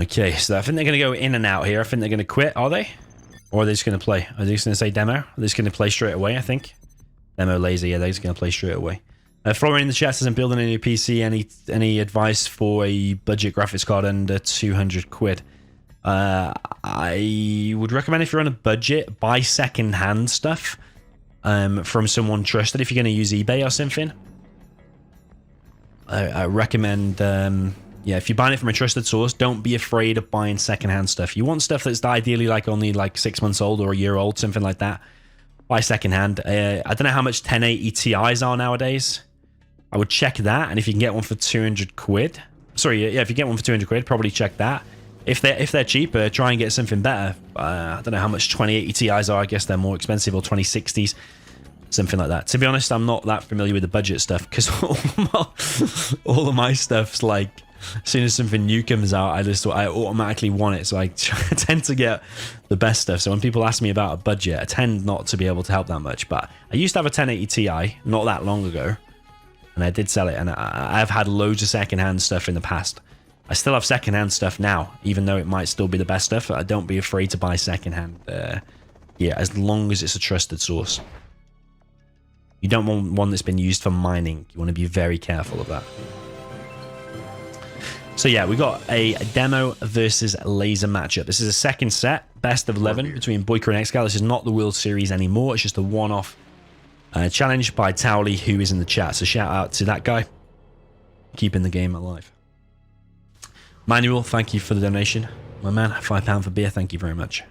Okay, so I think they're going to go in and out here. I think they're going to quit, are they? Or are they just going to play? Are they just going to say demo? Are they just going to play straight away, I think? Demo lazy, yeah, they're just going to play straight away. Florian in the chat says, I'm building a new PC. Any advice for a budget graphics card under 200 quid? I would recommend if you're on a budget, buy second-hand stuff from someone trusted if you're going to use eBay or something. I recommend, yeah, if you're buying it from a trusted source, don't be afraid of buying second-hand stuff. You want stuff that's ideally like only like 6 months old or a year old, something like that. Buy second-hand. I don't know how much 1080 Ti's are nowadays. I would check that, and if you can get one for 200 quid, sorry, yeah, if you get one for 200 quid, probably check that. If they're cheaper, try and get something better. I don't know how much 2080 Ti's are. I guess they're more expensive, or 2060s, something like that. To be honest, I'm not that familiar with the budget stuff because all of my stuff's like, as soon as something new comes out, I automatically want it. So I tend to get the best stuff. So when people ask me about a budget, I tend not to be able to help that much. But I used to have a 1080 Ti not that long ago, and I did sell it. And I've had loads of secondhand stuff in the past. I still have secondhand stuff now, even though it might still be the best stuff. Don't be afraid to buy secondhand. Yeah, as long as it's a trusted source. You don't want one that's been used for mining. You want to be very careful of that. So yeah, we got a demo versus laser matchup. This is a second set, best of 11 between Boycott and Excal. This is not the World Series anymore. It's just a one-off challenge by Toweleeeie, who is in the chat. So shout out to that guy, keeping the game alive. Manuel, thank you for the donation. My man, £5 for beer. Thank you very much.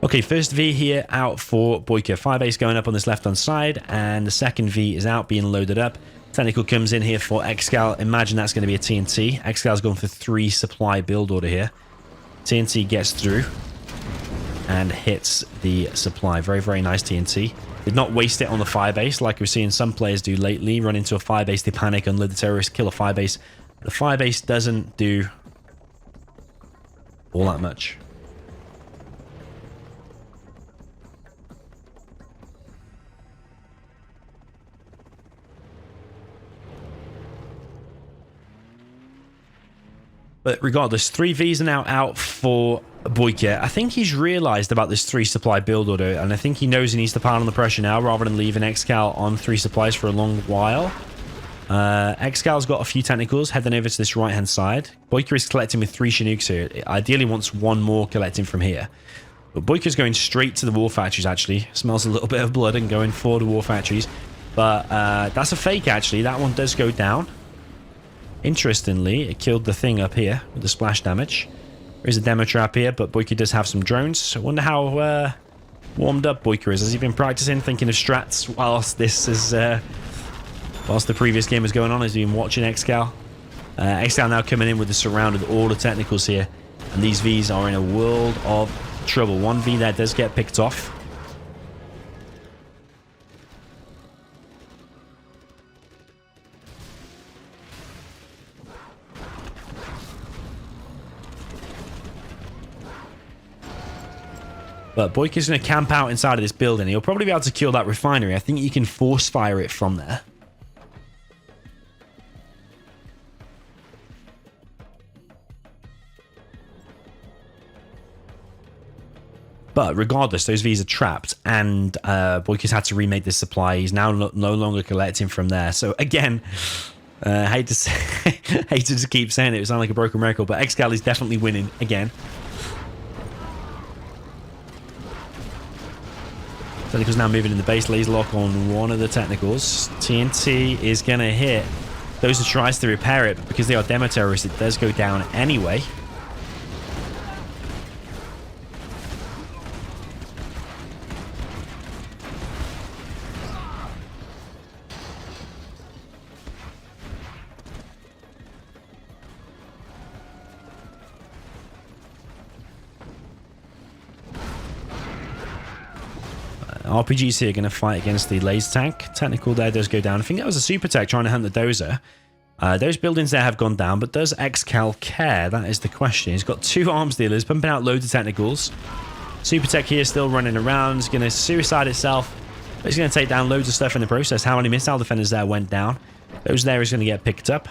Okay, first V here out for Boycott. 5 ace going up on this left-hand side, and the second V is out, being loaded up. Technical comes in here for Excal. Imagine that's going to be a TNT. Excal's going for 3 supply build order here. TNT gets through and hits the supply. Very, very nice TNT. Did not waste it on the 5 base like we're seeing some players do lately. Run into a 5 base, they panic, unload the terrorist, kill a 5 base. The 5 base doesn't do all that much. But regardless, 3 Vs are now out for Boycott. I think he's realized about this 3 supply build order, and I think he knows he needs to pile on the pressure now rather than leaving Excal on 3 supplies for a long while. Excal's got a few technicals heading over to this right hand side. Boycott is collecting with 3 Chinooks here. It ideally wants 1 more collecting from here. But Boycott's going straight to the war factories actually. Smells a little bit of blood and going for the war factories. But that's a fake actually. That one does go down. Interestingly, it killed the thing up here with the splash damage. There is a demo trap here, but Boycott does have some drones. I wonder how warmed up Boycott is. Has he been practicing, thinking of strats whilst this is... whilst the previous game was going on? Has he been watching Excal? Excal now coming in with the surround with all the technicals here. And these Vs are in a world of trouble. 1 V there does get picked off. But Boycott's going to camp out inside of this building. He'll probably be able to kill that refinery. I think you can force fire it from there. But regardless, those Vs are trapped, and Boycott's had to remake this supply. He's now no longer collecting from there. So again, hate to say, hate to keep saying it sounds like a broken record, but Excal is definitely winning again. Technicals now moving in the base. Laser lock on one of the technicals. TNT is going to hit those who tries to repair it, but because they are demo terrorists, it does go down anyway. RPGs here going to fight against the laser tank. Technical there does go down. I think that was a super tech trying to hunt the dozer. Those buildings there have gone down, but does Excal care? That is the question. He's got 2 arms dealers pumping out loads of technicals. Super tech here still running around. He's going to suicide itself. But he's going to take down loads of stuff in the process. How many missile defenders there went down? Those there is going to get picked up.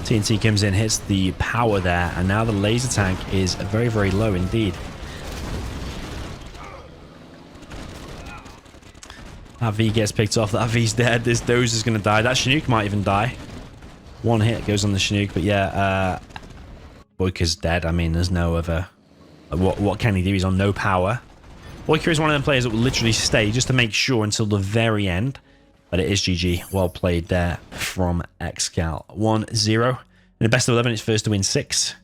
TNT comes in, hits the power there, and now the laser tank is very, very low indeed. That V gets picked off. That V's dead. This Doze is going to die. That Chinook might even die. One hit goes on the Chinook, but yeah, Boycah's dead. I mean, there's no other... What can he do? He's on no power. Boycah is one of them players that will literally stay just to make sure until the very end. But it is GG. Well played there from Excal. 1-0. In the best of 11, it's first to win 6.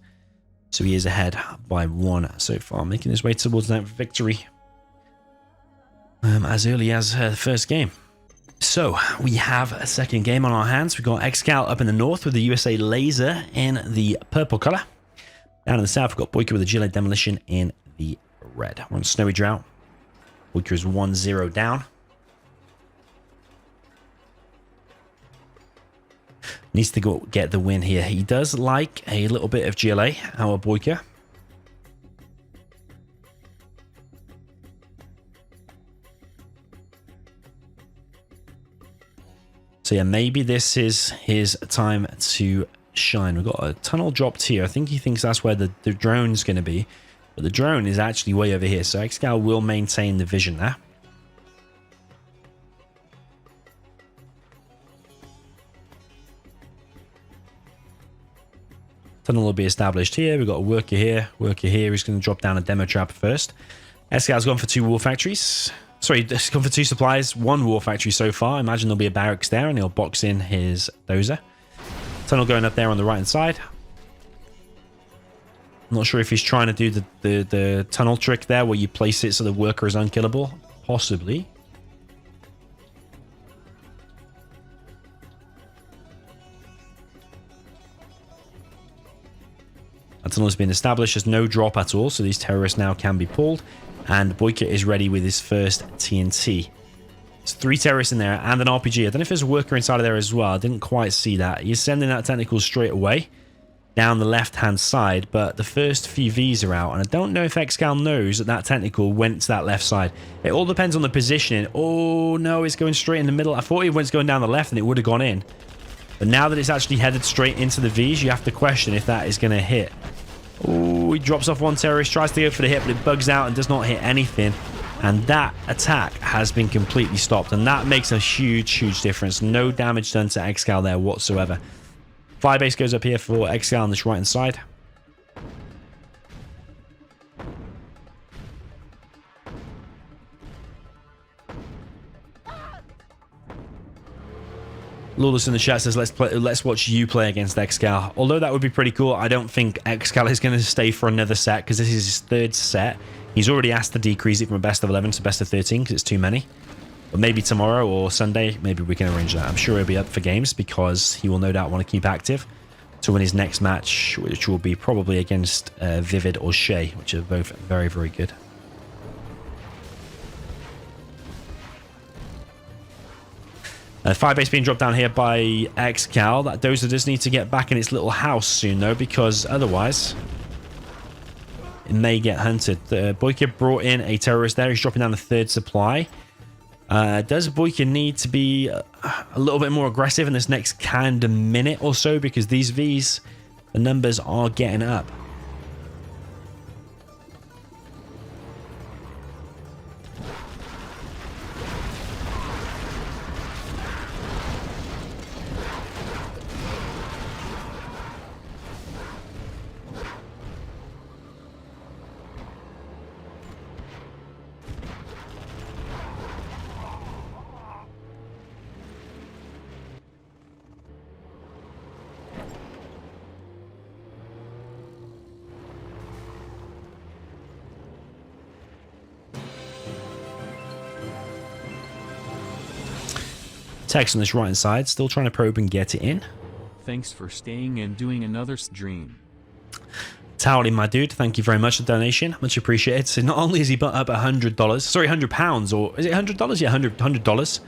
So he is ahead by 1 so far, making his way towards that victory as early as the first game. So we have a second game on our hands. We've got Excal up in the north with the USA Laser in the purple color. Down in the south, we've got Boycah with the Gilet Demolition in the red. We're on Snowy Drought. Boycah is 1-0 down. Needs to go get the win here. He does like a little bit of GLA, our Boycah. So yeah, maybe this is his time to shine. We've got a tunnel dropped here. I think he thinks that's where the drone's going to be. But the drone is actually way over here. So Excal will maintain the vision there. Tunnel will be established here. We've got a worker here, worker here. He's going to drop down a demo trap first. Excal's gone for 2 war factories. Sorry, he's gone for 2 supplies, 1 war factory so far. I imagine there'll be a barracks there and he'll box in his dozer. Tunnel going up there on the right hand side. I'm not sure if he's trying to do the tunnel trick there where you place it so the worker is unkillable. Possibly. That tunnel has been established. There's no drop at all, so these terrorists now can be pulled. And Boycott is ready with his first TNT. There's 3 terrorists in there and an RPG. I don't know if there's a worker inside of there as well. I didn't quite see that. He's sending that technical straight away down the left-hand side, but the first few Vs are out. And I don't know if Excal knows that that technical went to that left side. It all depends on the positioning. Oh, no, it's going straight in the middle. I thought it was going down the left and it would have gone in. But now that it's actually headed straight into the Vs, you have to question if that is going to hit. Oh, he drops off 1 terrorist, tries to go for the hit, but it bugs out and does not hit anything. And that attack has been completely stopped. And that makes a huge, huge difference. No damage done to Excal there whatsoever. Firebase goes up here for Excal on this right-hand side. Lawless in the chat says, let's watch you play against Excal. Although that would be pretty cool, I don't think Excal is going to stay for another set because this is his 3rd set. He's already asked to decrease it from a best of 11 to best of 13 because it's too many. But maybe tomorrow or Sunday, maybe we can arrange that. I'm sure he'll be up for games because he will no doubt want to keep active to win his next match, which will be probably against Vivid or Shay, which are both very, very good. Firebase being dropped down here by Excal. That dozer does need to get back in its little house soon, though, because otherwise it may get hunted. Boycah brought in a terrorist there. He's dropping down the 3rd supply. Does Boycah need to be a little bit more aggressive in this next kind of minute or so? Because these Vs, the numbers are getting up. Text on this right hand side, still trying to probe and get it in. Thanks for staying and doing another stream. Toweleeeie, my dude, thank you very much for the donation. Much appreciated. So not only has he put up $100, sorry, £100, or is it $100? Yeah, $100.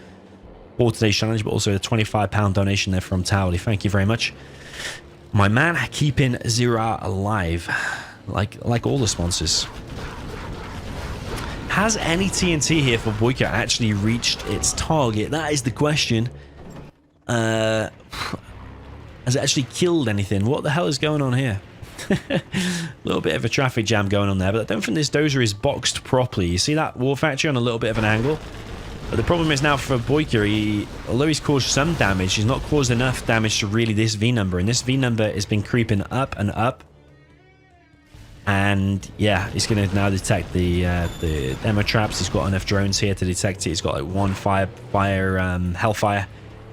for today's challenge, but also a £25 donation there from Toweleeeie. Thank you very much. My man, keeping Zero Hour alive, like all the sponsors. Has any TNT here for Boycott actually reached its target? That is the question. Has it actually killed anything? What the hell is going on here? A little bit of a traffic jam going on there, but I don't think this dozer is boxed properly. You see that war factory on a little bit of an angle? But the problem is now for Boycah, although he's caused some damage, he's not caused enough damage to really this V number. And this V number has been creeping up and up. And yeah, he's going to now detect the demo traps. He's got enough drones here to detect it. He's got like one Hellfire.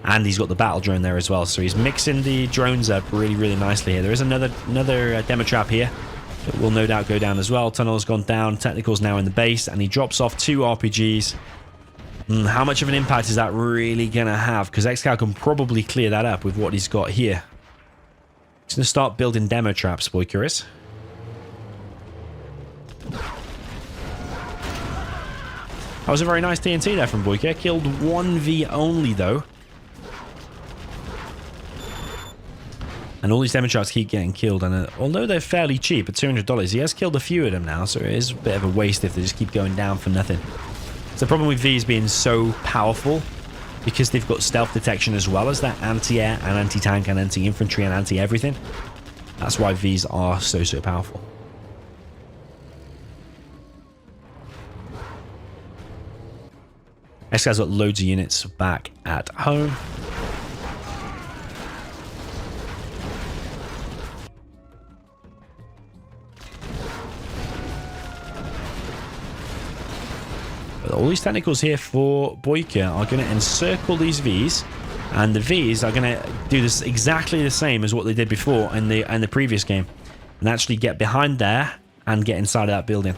And he's got the battle drone there as well. So he's mixing the drones up really, really nicely here. There is another demo trap here that will no doubt go down as well. Tunnel's gone down. Technical's now in the base. And he drops off 2 RPGs. How much of an impact is that really going to have? Because Excal can probably clear that up with what he's got here. He's going to start building demo traps, Boycah is. That was a very nice TNT there from Boycah. Killed 1v only, though. And all these demo traps keep getting killed. And although they're fairly cheap at $200, he has killed a few of them now. So it is a bit of a waste if they just keep going down for nothing. It's the problem with these being so powerful, because they've got stealth detection as well as that anti-air and anti-tank and anti-infantry and anti-everything. That's why these are so powerful. This guy's got loads of units back at home. But all these technicals here for Boycah are going to encircle these Vs, and the Vs are going to do this exactly the same as what they did before in the previous game, and actually get behind there and get inside of that building.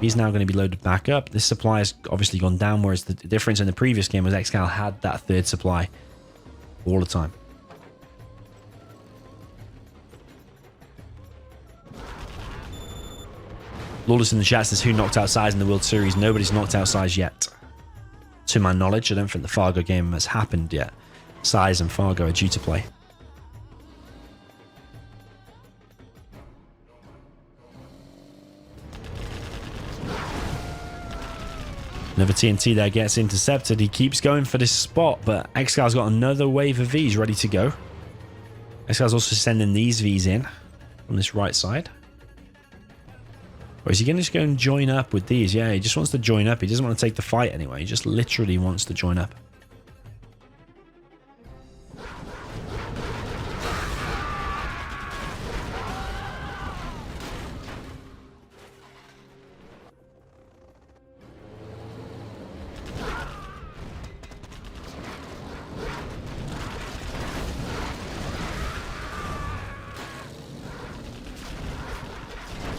He's now going to be loaded back up. This supply has obviously gone down, whereas the difference in the previous game was Excal had that third supply all the time. Lawless in the chat says, who knocked out Size in the World Series? Nobody's knocked out Size yet. To my knowledge, I don't think the Fargo game has happened yet. Size and Fargo are due to play. Another TNT there gets intercepted. He keeps going for this spot, but Excal's got another wave of Vs ready to go. Excal's also sending these Vs in on this right side. Or is he going to just go and join up with these? Yeah, he just wants to join up. He doesn't want to take the fight anyway. He just literally wants to join up.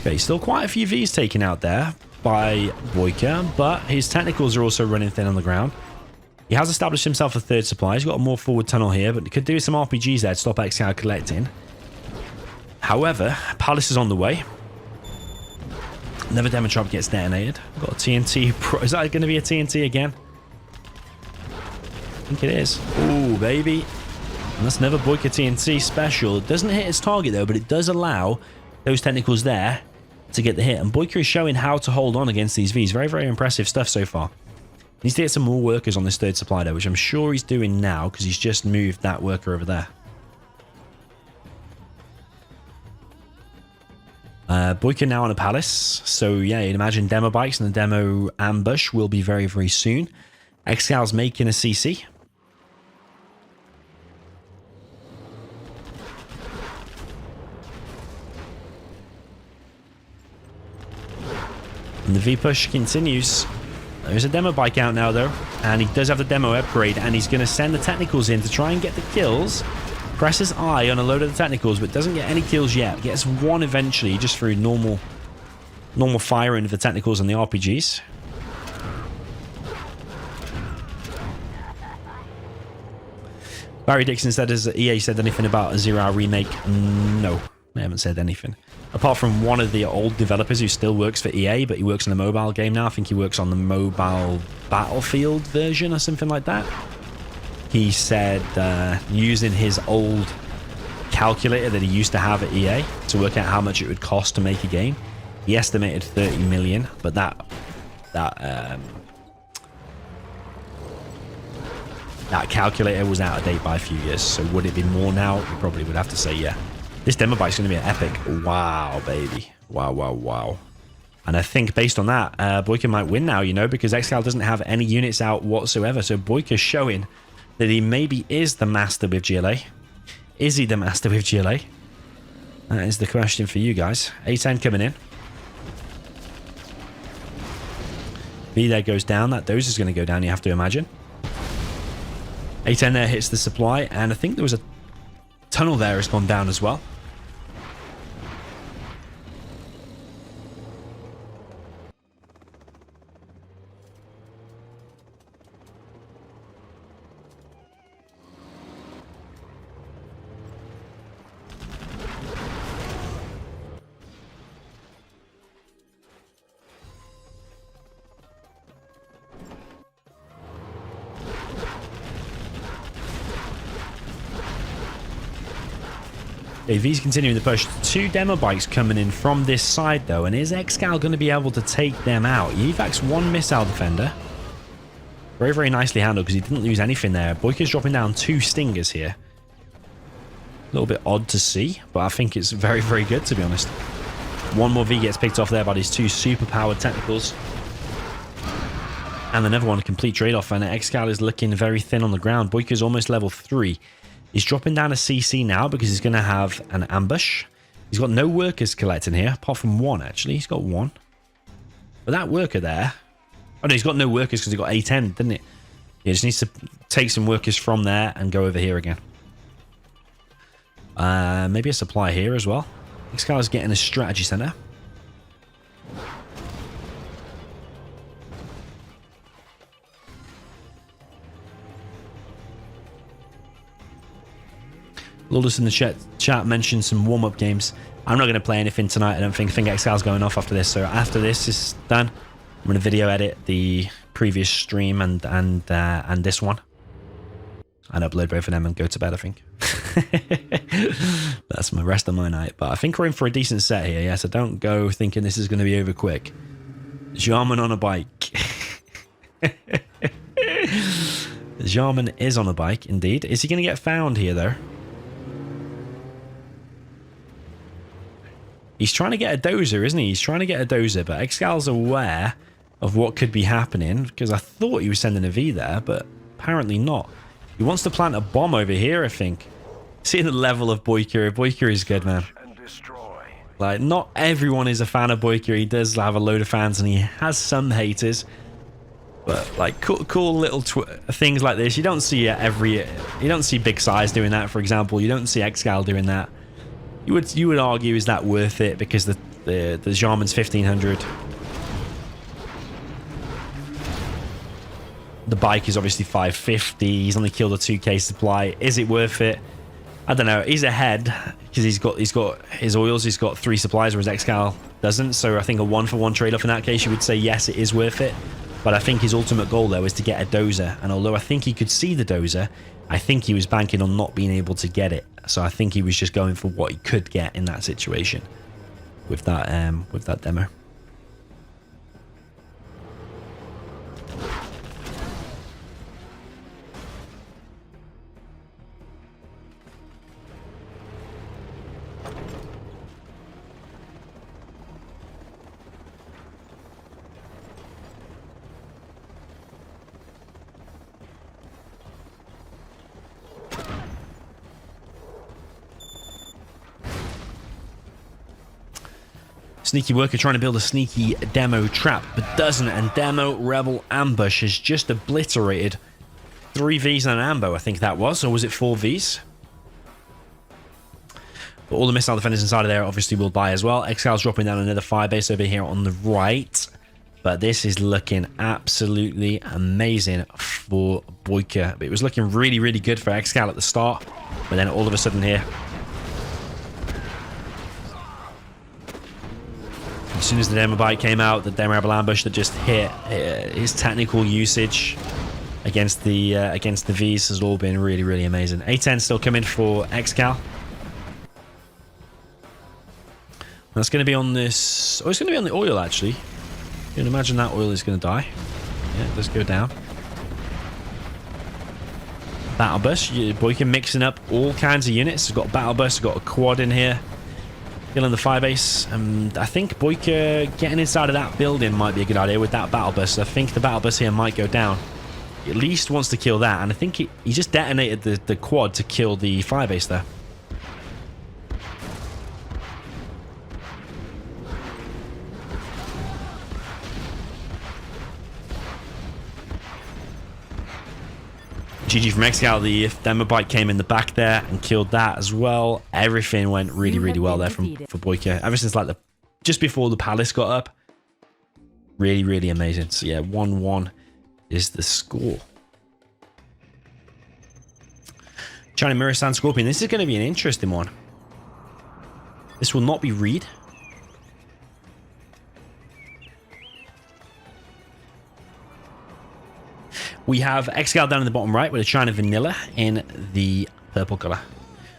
Okay, still quite a few Vs taken out there by Boycah, but his technicals are also running thin on the ground. He has established himself a third supply. He's got a more forward tunnel here, but he could do some RPGs there to stop Excal collecting. However, Palace is on the way. Another demo trap gets detonated. Got a TNT. Is that going to be a TNT again? I think it is. Ooh, baby. And that's another Boycah TNT special. It doesn't hit its target, though, but it does allow those technicals there to get the hit. And Boycah is showing how to hold on against these Vs. Very, very impressive stuff so far. Needs to get some more workers on this third supply, though, which I'm sure he's doing now because he's just moved that worker over there. Boycah now on a palace. So, yeah, you'd imagine demo bikes and the demo ambush will be very, very soon. Excal's making a CC. And the V-push continues. There's a demo bike out now, though. And he does have the demo upgrade. And he's going to send the technicals in to try and get the kills. Presses I on a load of the technicals, but doesn't get any kills yet. Gets one eventually, just through normal firing of the technicals and the RPGs. Barry Dixon said, has EA said anything about a Zero Hour remake? No, they haven't said anything. Apart from one of the old developers who still works for EA, but he works in a mobile game now. I think he works on the mobile Battlefield version or something like that. He said using his old calculator that he used to have at EA to work out how much it would cost to make a game, he estimated 30 million, but that calculator was out of date by a few years. So would it be more now? You probably would have to say yeah. This demo bike's going to be an epic. Wow, baby. Wow, wow, wow. And I think based on that, Boycah might win now, you know, because Excal doesn't have any units out whatsoever. So Boycah's showing that he maybe is the master with GLA. Is he the master with GLA? That is the question for you guys. A10 coming in. B there goes down. That dose is going to go down, you have to imagine. A10 there hits the supply, and I think there was a tunnel there has gone down as well. V's continuing the push. 2 demo bikes coming in from this side though, and is Excal going to be able to take them out? He evacs 1 missile defender. Very, very nicely handled because he didn't lose anything there. Boycah's dropping down 2 stingers here. A little bit odd to see, but I think it's very, very good to be honest. 1 more V gets picked off there by these 2 super powered technicals. And another one, a complete trade-off, and Excal is looking very thin on the ground. Boycah's almost level 3. He's dropping down a CC now because he's going to have an ambush. He's got no workers collecting here, apart from 1, actually. He's got 1. But that worker there... Oh, no, he's got no workers because he got A10, didn't it? He just needs to take some workers from there and go over here again. Maybe a supply here as well. Excal is getting a strategy center. Loldus in the chat mentioned some warm-up games. I'm not going to play anything tonight, I don't think. I think Excal's going off after this. So after this is done, I'm going to video edit the previous stream and this one. And upload both of them and go to bed, I think. That's my rest of my night. But I think we're in for a decent set here, yeah? So don't go thinking this is going to be over quick. Jarman on a bike. Jarman is on a bike, indeed. Is he going to get found here, though? He's trying to get a dozer, isn't he? He's trying to get a dozer, but Excal's aware of what could be happening, because I thought he was sending a V there, but apparently not. He wants to plant a bomb over here, I think. Seeing the level of Boycah. Boycah is good, man. Like, not everyone is a fan of Boycah. He does have a load of fans, and he has some haters. But, like, cool little things like this. You don't see you don't see Big Size doing that, for example. You don't see Excal doing that. You would argue, is that worth it? Because the Jarman's 1500. The bike is obviously 550. He's only killed a 2k supply. Is it worth it? I don't know. He's ahead because he's got his oils. He's got 3 supplies, whereas Excal doesn't. So I think a 1-for-1 trade-off in that case, you would say yes, it is worth it. But I think his ultimate goal though is to get a dozer. And although I think he could see the dozer, I think he was banking on not being able to get it. So I think he was just going for what he could get in that situation with that demo. Sneaky worker trying to build a sneaky demo trap, but doesn't. And demo rebel ambush has just obliterated 3 Vs and an ambo, I think that was. Or was it 4 Vs? But all the missile defenders inside of there obviously will buy as well. Excal's dropping down another firebase over here on the right. But this is looking absolutely amazing for Boycah. It was looking really, really good for Excal at the start. But then all of a sudden here, As soon as the demo bite came out, the demo rebel ambush that just hit his technical usage against the V's has all been really, really amazing. A10 still coming for Excal. That's going to be on this. Oh, it's going to be on the oil actually. You can imagine that oil is going to die. Yeah, let's go down. Battle bus. Boycah mixing up all kinds of units. We've got battle bus. We've got a quad in here. Killing the firebase. I think Boycah getting inside of that building might be a good idea with that battle bus. I think the battle bus here might go down. He at least wants to kill that, and I think he just detonated the quad to kill the firebase there. GG from Excal. The demo bite came in the back there and killed that as well. Everything went really, really well there for Boycah. Ever since like just before the palace got up. Really, really amazing. So yeah, 1-1 is the score. China Mirror Sand Scorpion. This is going to be an interesting one. This will not be Reed. We have Excal down in the bottom right with a China Vanilla in the purple color.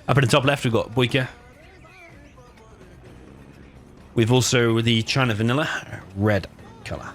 Up in the top left, we've got Boycah. We've also the China Vanilla red color.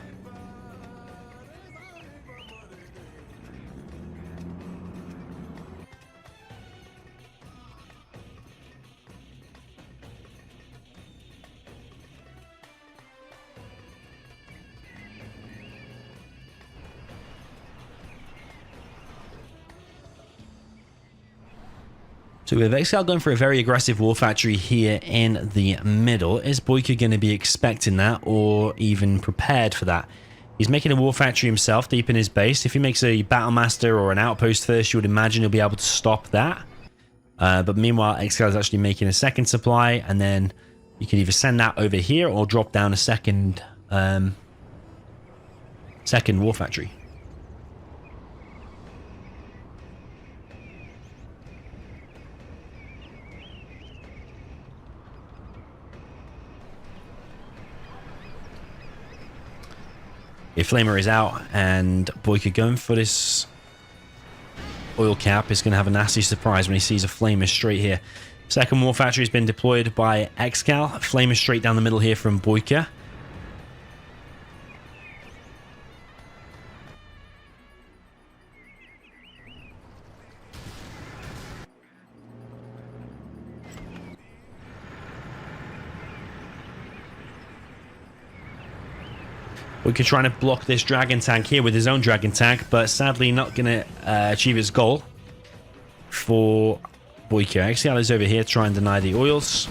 So with Excal going for a very aggressive war factory here in the middle, is Boycah going to be expecting that or even prepared for that? He's making a war factory himself deep in his base. If he makes a battle master or an outpost first, you would imagine he'll be able to stop that. But meanwhile, Excal is actually making a second supply, and then you can either send that over here or drop down a second war factory. Flamer is out, and Boycah going for this oil cap is going to have a nasty surprise when he sees a Flamer straight here. Second war factory has been deployed by Excal. Flamer straight down the middle here from Boycah. Boycah trying to block this dragon tank here with his own dragon tank, but sadly not going to achieve his goal for Boycah. Excal is over here trying to deny the oils.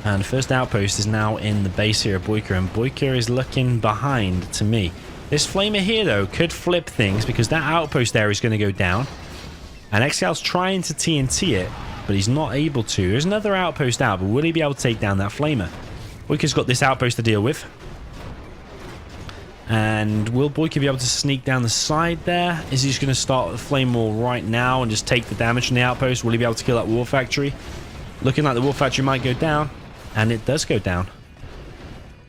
And first outpost is now in the base here of Boycah, and Boycah is looking behind to me. This Flamer here, though, could flip things because that outpost there is going to go down. And Excal's trying to TNT it, but he's not able to. There's another outpost out, but will he be able to take down that Flamer? Boycah's got this outpost to deal with. And will Boycah be able to sneak down the side there? Is he just going to start the flame wall right now and just take the damage from the outpost? Will he be able to kill that war factory? Looking like the war factory might go down. And it does go down.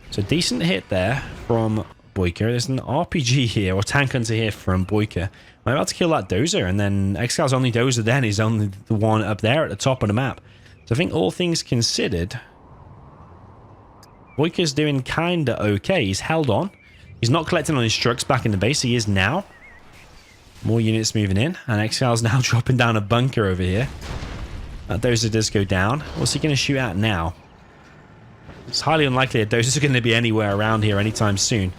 So decent hit there from Boycah. There's an RPG here, or tank hunter here from Boycah. I'm about to kill that dozer, and then Excal's only dozer then is only the one up there at the top of the map. So I think all things considered, Boycah's doing kinda okay. He's held on. He's not collecting on his trucks back in the base. He is now. More units moving in. And Excal's now dropping down a bunker over here. That dozer does go down. What's he going to shoot at now? It's highly unlikely a dozer's going to be anywhere around here anytime soon.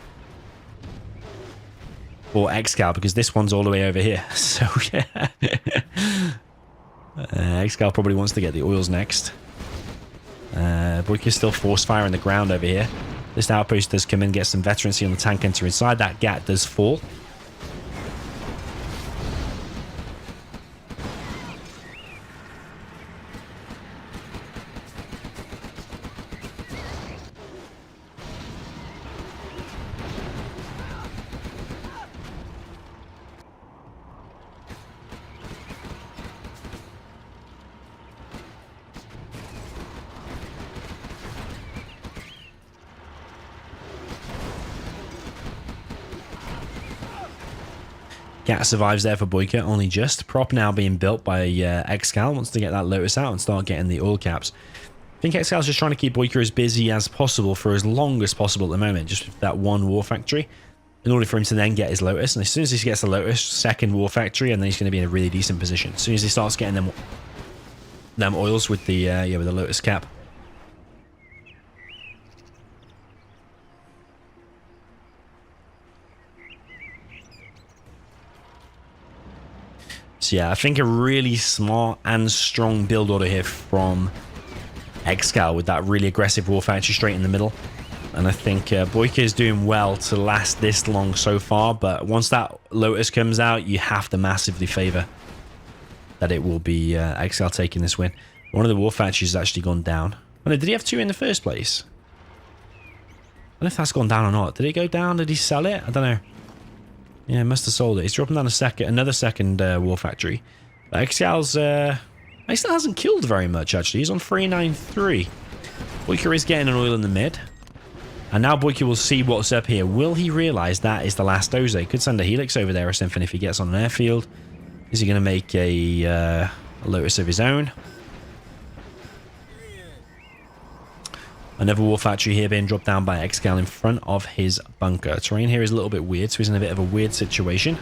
Or Excal, because this one's all the way over here. So, yeah. Excal probably wants to get the oils next. Boycah's still force firing the ground over here. This outpost does come in, get some veterancy on the tank enter inside. That gat does fall. Gat survives there for Boycott, only just. Prop now being built by Excal. Wants to get that Lotus out and start getting the oil caps. I think Excal's just trying to keep Boycott as busy as possible for as long as possible at the moment, just with that one war factory, in order for him to then get his Lotus. And as soon as he gets the Lotus, second war factory, and then he's going to be in a really decent position. As soon as he starts getting them oils with the with the Lotus cap. So yeah, I think a really smart and strong build order here from Excal with that really aggressive war factory straight in the middle. And I think Boycah is doing well to last this long so far, but once that Lotus comes out, you have to massively favor that it will be Excal taking this win. One of the war factories has actually gone down. Oh, no, did he have two in the first place? I don't know if that's gone down or not. Did it go down? Did he sell it? I don't know. Yeah, must have sold it. He's dropping down another second war factory. But Excal's Excal hasn't killed very much actually. He's on 393. Boycah is getting an oil in the mid. And now Boycah will see what's up here. Will he realize that is the last doze? Could send a Helix over there or something if he gets on an airfield. Is he going to make a Lotus of his own? Another war factory here being dropped down by Excal in front of his bunker. Terrain here is a little bit weird, so he's in a bit of a weird situation.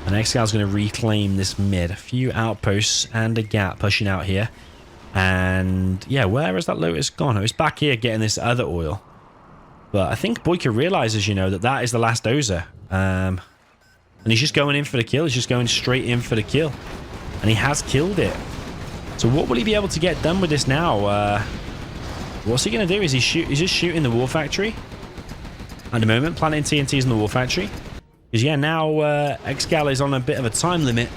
And Excal's going to reclaim this mid. A few outposts and a gap pushing out here. And yeah, where has that Lotus gone? Oh, it's back here getting this other oil. But I think Boycah realizes, you know, that is the last dozer. And he's just going in for the kill. He's just going straight in for the kill. And he has killed it. So what will he be able to get done with this now? What's he going to do? Is he's just shooting the war factory at the moment, planting TNTs in the war factory. Because yeah, now Excal is on a bit of a time limit.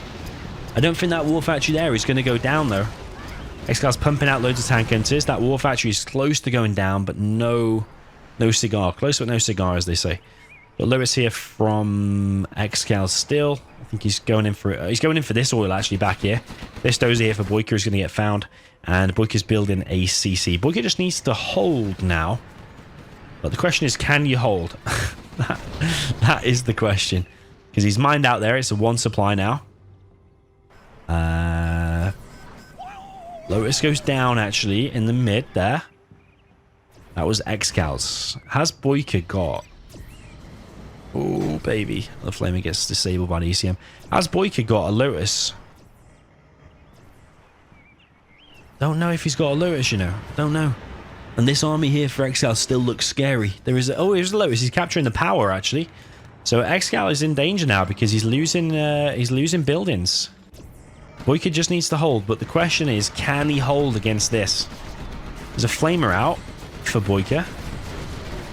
I don't think that war factory there is going to go down though. Excal's pumping out loads of tank hunters. That war factory is close to going down, but no cigar. Close but no cigar, as they say. But Lotus here from Excal still. I think he's going in for it. He's going in for this oil actually back here. This dozer here for Boycah is going to get found. And Boycah's building a CC. Boycah just needs to hold now. But the question is, can you hold? that is the question. Because he's mined out there. It's a one supply now. Lotus goes down actually in the mid there. That was Excal's. Has Boycah got... Oh, baby. The flamer gets disabled by the ECM. Has Boycah got a Lotus? Don't know if he's got a Lotus, you know. Don't know. And this army here for Excal still looks scary. There is... Oh, here's the Lotus. He's capturing the power, actually. So Excal is in danger now because he's losing buildings. Boycah just needs to hold. But the question is, can he hold against this? There's a flamer out for Boycah.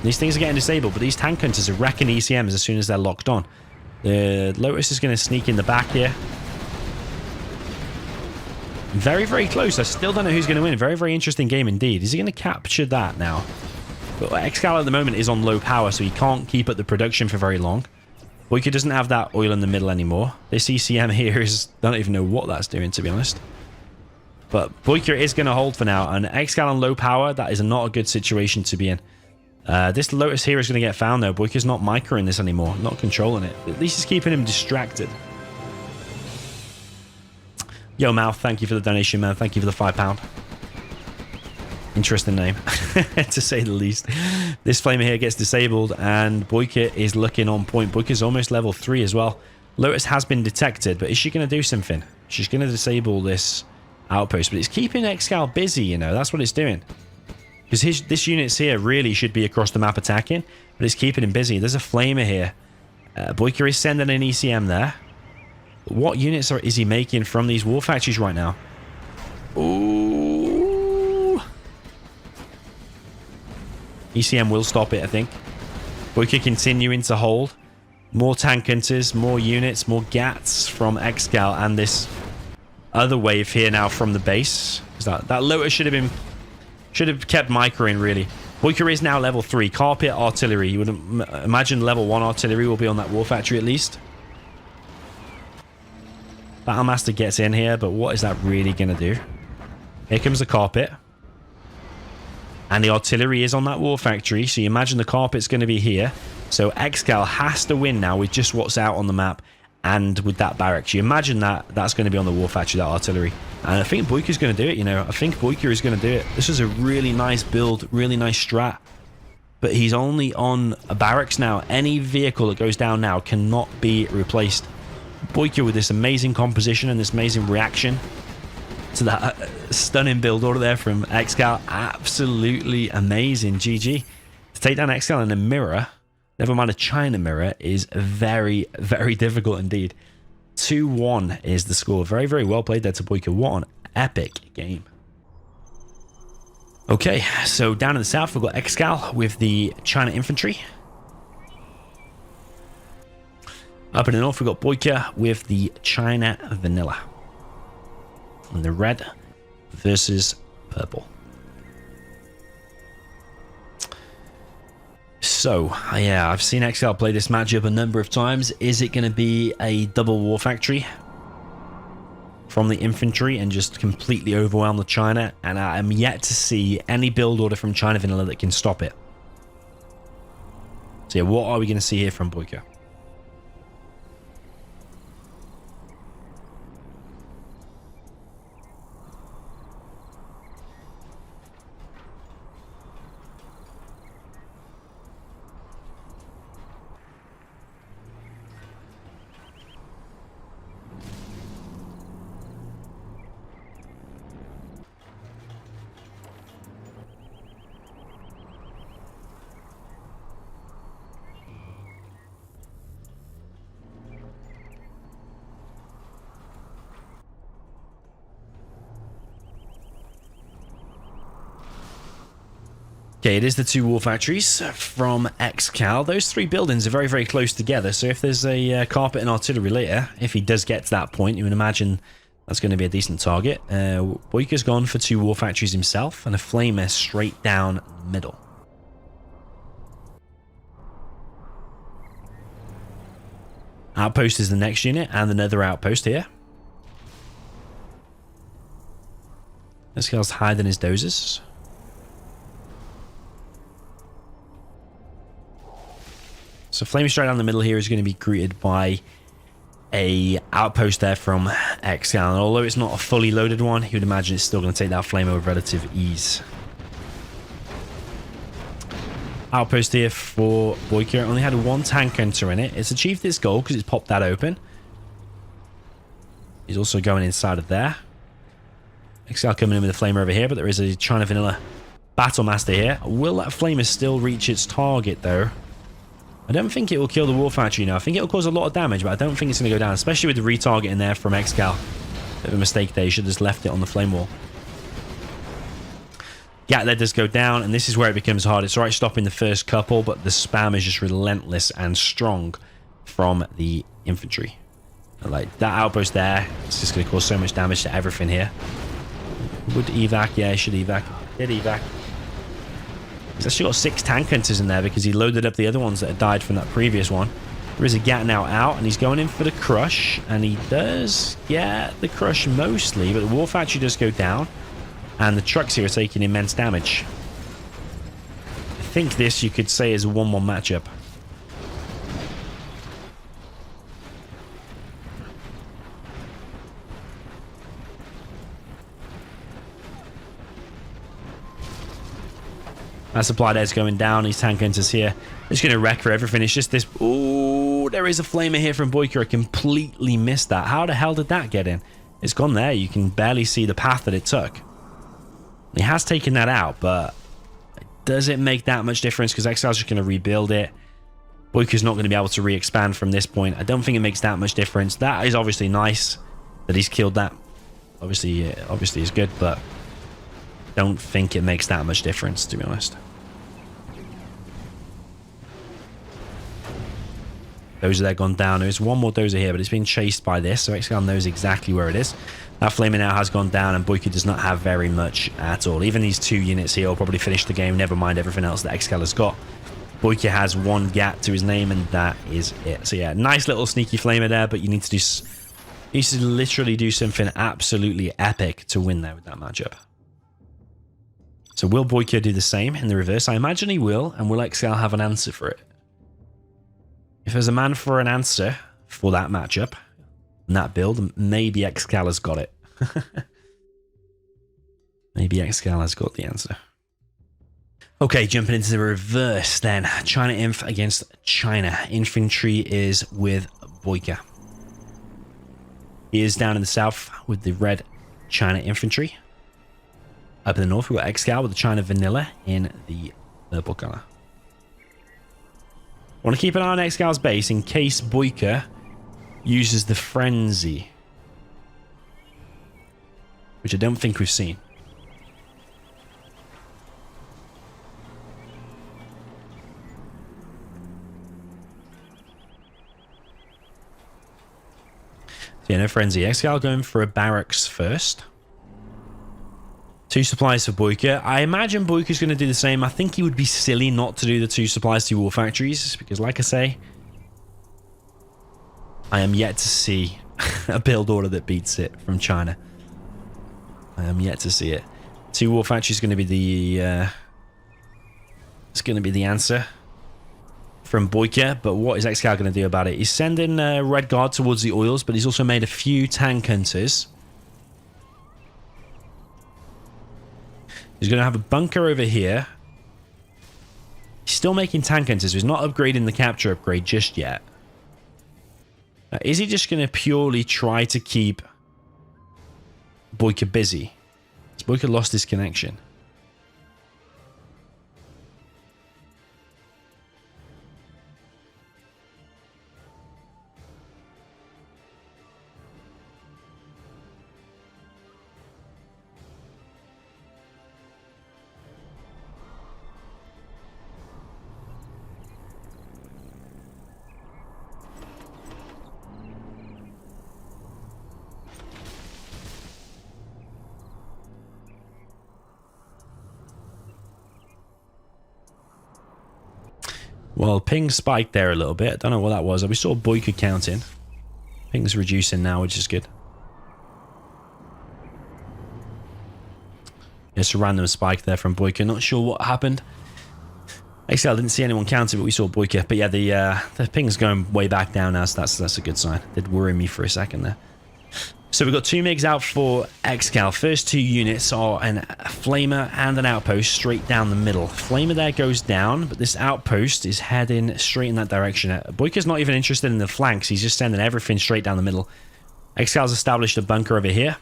These things are getting disabled, but these tank hunters are wrecking ECMs as soon as they're locked on. The Lotus is going to sneak in the back here. Very, very close. I still don't know who's going to win. Very, very interesting game indeed. Is he going to capture that now? But Excal at the moment is on low power, so he can't keep up the production for very long. Boycah doesn't have that oil in the middle anymore. This ECM here is... I don't even know what that's doing, to be honest. But Boycah is going to hold for now. And Excal on low power, that is not a good situation to be in. This Lotus here is going to get found though. Boycah's not microing this anymore, not controlling it. At least he's keeping him distracted. Yo, Mouth, thank you for the donation, man. Thank you for the £5. Interesting name, to say the least. This flamer here gets disabled, and Boycah is looking on point. Boycah's almost level 3 as well. Lotus has been detected, but is she going to do something? She's going to disable this outpost, but it's keeping Excal busy, you know. That's what it's doing. Because this unit's here really should be across the map attacking, but it's keeping him busy. There's a flamer here. Boycah is sending an ECM there. But what units is he making from these war factories right now? Ooh. ECM will stop it, I think. Boycah continuing to hold. More tank hunters, more units, more GATs from Excal, and this other wave here now from the base. That Lotus should have kept microing, really. Boycah is now level 3. Carpet artillery. You would imagine level 1 artillery will be on that war factory at least. Battlemaster gets in here, but what is that really going to do? Here comes the carpet. And the artillery is on that war factory, so you imagine the carpet's going to be here. So Excal has to win now with just what's out on the map and with that barracks. You imagine that that's going to be on the war factory, that artillery. And I think Boycah's going to do it, you know. I think Boycah is going to do it. This is a really nice build, really nice strat. But he's only on a barracks now. Any vehicle that goes down now cannot be replaced. Boycah with this amazing composition and this amazing reaction to that stunning build order there from Excal. Absolutely amazing. GG. To take down Excal in a mirror, never mind a China mirror, is very, very difficult indeed. 2-1 is the score. Very, very well played there to Boycah. What an epic game. Okay, so down in the south, we've got Excal with the China Infantry. Up in the north, we've got Boycah with the China Vanilla. And the red versus purple. So, yeah, I've seen Excal play this matchup a number of times. Is it going to be a double war factory from the infantry and just completely overwhelm the China? And I am yet to see any build order from China Vanilla that can stop it. So, yeah, what are we going to see here from Boycah? Okay, it is the two war factories from Excal. Those three buildings are very, very close together. So if there's a carpet and artillery later, if he does get to that point, you would imagine that's going to be a decent target. Boycah's gone for two war factories himself and a flamer straight down the middle. Outpost is the next unit and another outpost here. Excal's hiding his dozers. So flaming straight down the middle here is going to be greeted by a outpost there from Excal. And although it's not a fully loaded one, you would imagine it's still going to take that flamer with relative ease. Outpost here for Boycah. Only had one tank hunter in it. It's achieved its goal because it's popped that open. He's also going inside of there. Excal coming in with a flamer over here, but there is a China Vanilla Battle Master here. Will that flamer still reach its target though? I don't think it will kill the war factory now. I think it will cause a lot of damage, but I don't think it's going to go down, especially with the retargeting there from Excal. Bit of a mistake there. He should have just left it on the flame wall. Gat there does go down, and this is where it becomes hard. It's alright stopping the first couple, but the spam is just relentless and strong from the infantry. Like that outpost there, it's just going to cause so much damage to everything here. Would evac? Yeah, he should evac. Did evac. He's actually got 6 tank hunters in there because he loaded up the other ones that had died from that previous one. There is a Gat now out, and he's going in for the crush, and he does get the crush mostly, but the war factory does go down, and the trucks here are taking immense damage. I think this, you could say, is a 1-1 matchup. That supply there's going down. These tank hunters here. It's going to wreck for everything. It's just this. Oh, there is a flamer here from Boycah. I completely missed that. How the hell did that get in? It's gone there. You can barely see the path that it took. He has taken that out, but does it make that much difference? Because Excel's just going to rebuild it. Boycah's not going to be able to re-expand from this point. I don't think it makes that much difference. That is obviously nice that he's killed that. Obviously is good, but don't think it makes that much difference, to be honest. Dozer there gone down. There's one more dozer here, but it's been chased by this, so Excal knows exactly where it is. That flamer now has gone down, and Boycah does not have very much at all. Even these 2 units here will probably finish the game, never mind everything else that Excal has got. Boycah has 1 Gat to his name, and that is it. So yeah, nice little sneaky flamer there, but you need to do... You need to literally do something absolutely epic to win there with that matchup. So will Boycah do the same in the reverse? I imagine he will, and will Excal have an answer for it? If there's a man for an answer for that matchup and that build, maybe Excal has got it. Maybe Excal has got the answer. Okay, jumping into the reverse then. China Inf against China. Infantry is with Boycah. He is down in the south with the red China Infantry. Up in the north, we've got Excal with the China Vanilla in the purple color. Want to keep an eye on Excal's base in case Boycah uses the Frenzy, which I don't think we've seen. So yeah, no Frenzy. Excal going for a barracks first. 2 supplies for Boycah. I imagine Boycah's going to do the same. I think he would be silly not to do the 2 supplies to war factories because, like I say, I am yet to see a build order that beats it from China. I am yet to see it. 2 war factories is going to be the it's going to be the answer from Boycah. But what is Excal going to do about it? He's sending Red Guard towards the oils, but he's also made a few tank hunters. He's going to have a bunker over here. He's still making tank hunters. He's not upgrading the capture upgrade just yet. Is he just going to purely try to keep Boycah busy? Has Boycah lost his connection? Well, ping spiked there a little bit. I don't know what that was. We saw Boycah counting. Ping's reducing now, which is good. Just a random spike there from Boycah. Not sure what happened. Excal didn't see anyone counting, but we saw Boycah. But yeah, the ping's going way back down now, so that's a good sign. Did worry me for a second there. So we've got 2 MiGs out for Excal. First 2 units are a Flamer and an Outpost straight down the middle. Flamer there goes down, but this Outpost is heading straight in that direction. Boycah's not even interested in the flanks. He's just sending everything straight down the middle. Excal's established a bunker over here.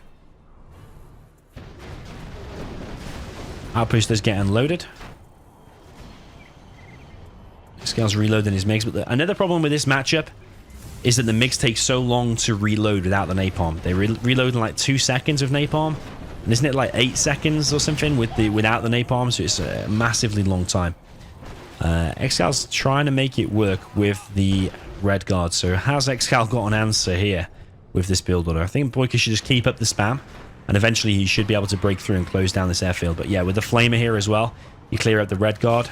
Outpost is getting loaded. Excal's reloading his MiGs, but another problem with this matchup is that the MiGs take so long to reload without the napalm. They reload in like 2 seconds with napalm, and isn't it like 8 seconds or something without the napalm? So it's a massively long time. Excal's trying to make it work with the Red Guard. So has Excal got an answer here with this build order? I think Boycah should just keep up the spam, and eventually he should be able to break through and close down this airfield. But yeah, with the Flamer here as well, you clear out the Red Guard.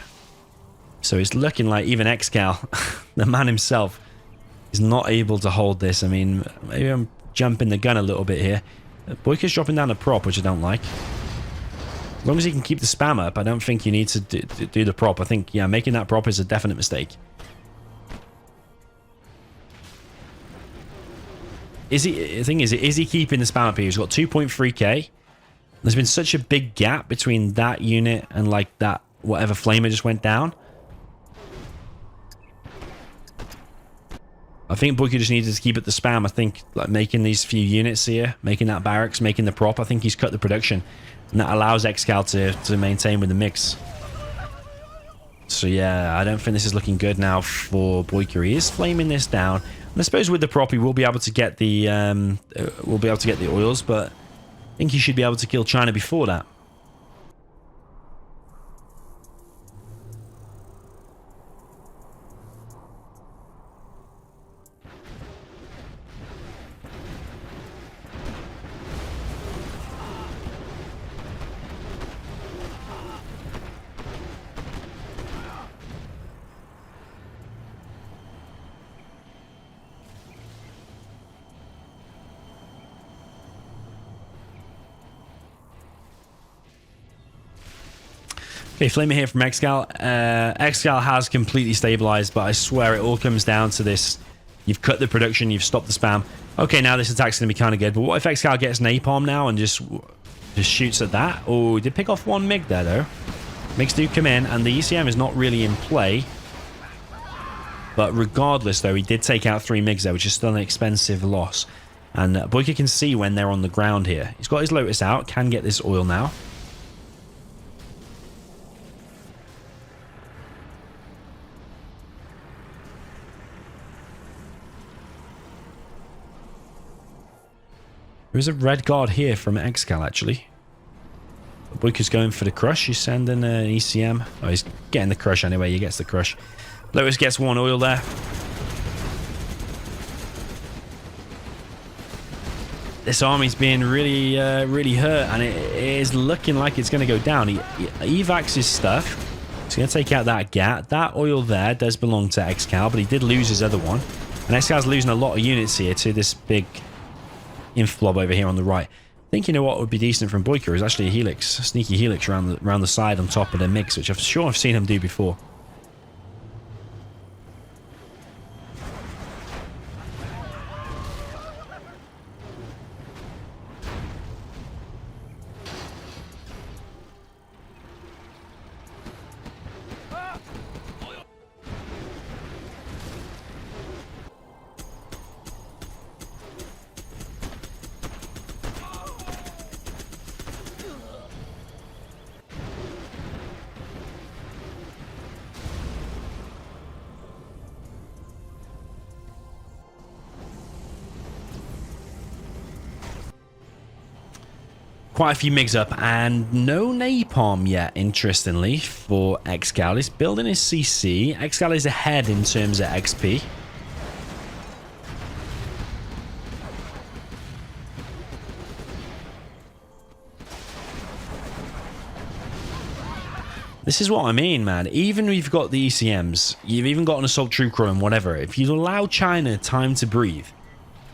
So it's looking like even Excal, the man himself, is not able to hold this. I mean, maybe I'm jumping the gun a little bit here. Boycah's dropping down the prop, which I don't like. As long as he can keep the spam up, I don't think you need to do the prop. I think, yeah, making that prop is a definite mistake. The thing is he keeping the spam up here? He's got 2.3k. There's been such a big gap between that unit and like that whatever Flamer just went down. I think Boycah just needed to keep it the spam. I think like making these few units here, making that barracks, making the prop, I think he's cut the production. And that allows Excal to maintain with the mix. So yeah, I don't think this is looking good now for Boycah. He is flaming this down. And I suppose with the prop he will be able to get the oils, but I think he should be able to kill China before that. Okay, flamer here from Excal. Excal has completely stabilized, but I swear it all comes down to this. You've cut the production, you've stopped the spam. Okay, now this attack's going to be kind of good, but what if Excal gets napalm now and just shoots at that? Oh, he did pick off one MiG there, though. MiGs do come in, and the ECM is not really in play. But regardless, though, he did take out 3 MiGs there, which is still an expensive loss. And Boycah can see when they're on the ground here. He's got his Lotus out, can get this oil now. There is a red guard here from Excal, actually. Boycah's going for the crush. He's sending an ECM. Oh, he's getting the crush anyway. He gets the crush. Lotus gets 1 oil there. This army's being really, really hurt, and it is looking like it's going to go down. He evacs his stuff. He's going to take out that GAT. That oil there does belong to Excal, but he did lose his other one. And Excal's losing a lot of units here to this big inflob over here on the right. I think, you know what would be decent from Boycah is actually a helix, a sneaky helix around the side on top of the mix, which I've seen him do before. Quite a few MiGs up, and no napalm yet, interestingly, for Excal. He's building his CC. Excal is ahead in terms of XP. This is what I mean, man. Even if you've got the ECMs, you've even got an assault troop crew and whatever, if you allow China time to breathe,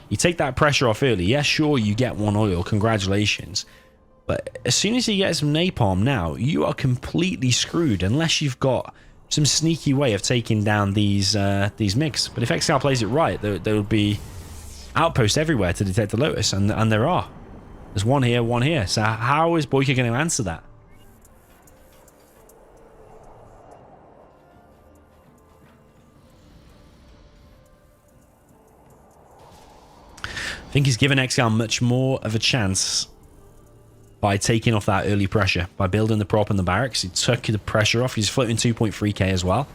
you take that pressure off early. Yeah, sure, you get 1 oil. Congratulations. But as soon as you get some napalm now, you are completely screwed unless you've got some sneaky way of taking down these MiGs. But if Excal plays it right, there will be outposts everywhere to detect the Lotus, and there are. There's one here, one here. So how is Boycah going to answer that? I think he's given Excal much more of a chance by taking off that early pressure. By building the prop in the barracks, he took the pressure off. He's floating 2.3k as well.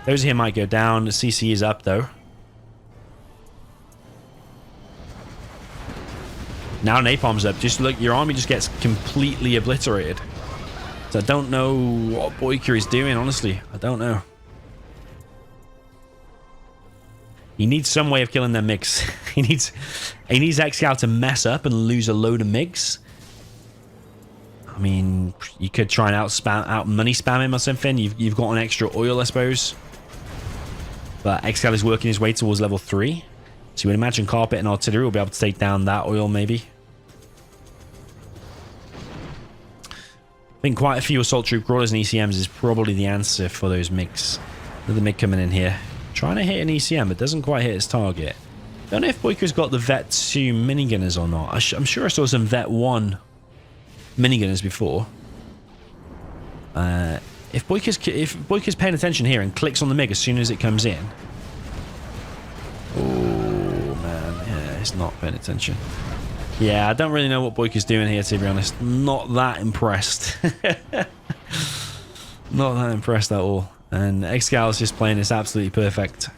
Those here might go down. The CC is up, though. Now napalm's up. Just look, your army just gets completely obliterated. So I don't know what Boycah is doing, honestly. I don't know. He needs some way of killing their MiGs. he needs Excal to mess up and lose a load of MiGs. I mean, you could try and out money spam him or something. You've got an extra oil, I suppose. But Excal is working his way towards level 3. So you would imagine carpet and artillery will be able to take down that oil, maybe. I think quite a few assault troop crawlers and ECMs is probably the answer for those MiGs. Another MiG coming in here. Trying to hit an ECM, but doesn't quite hit its target. Don't know if Boycah's got the Vet 2 minigunners or not. I'm sure I saw some Vet 1 minigunners before. If Boycah's paying attention here and clicks on the MiG as soon as it comes in. Oh man, yeah, he's not paying attention. Yeah, I don't really know what Boycah's doing here, to be honest. Not that impressed. Not that impressed at all. And Excal is just playing this absolutely perfect.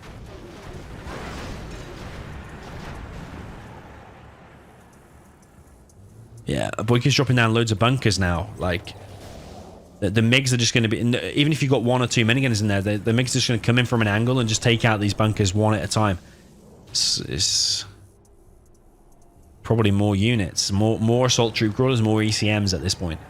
Yeah, Boycah's dropping down loads of bunkers now. Like, the MiGs are just going to be... Even if you've got 1 or 2 miniguns in there, the MiGs are just going to come in from an angle and just take out these bunkers one at a time. It's probably more units. More assault troop crawlers, more ECMs at this point.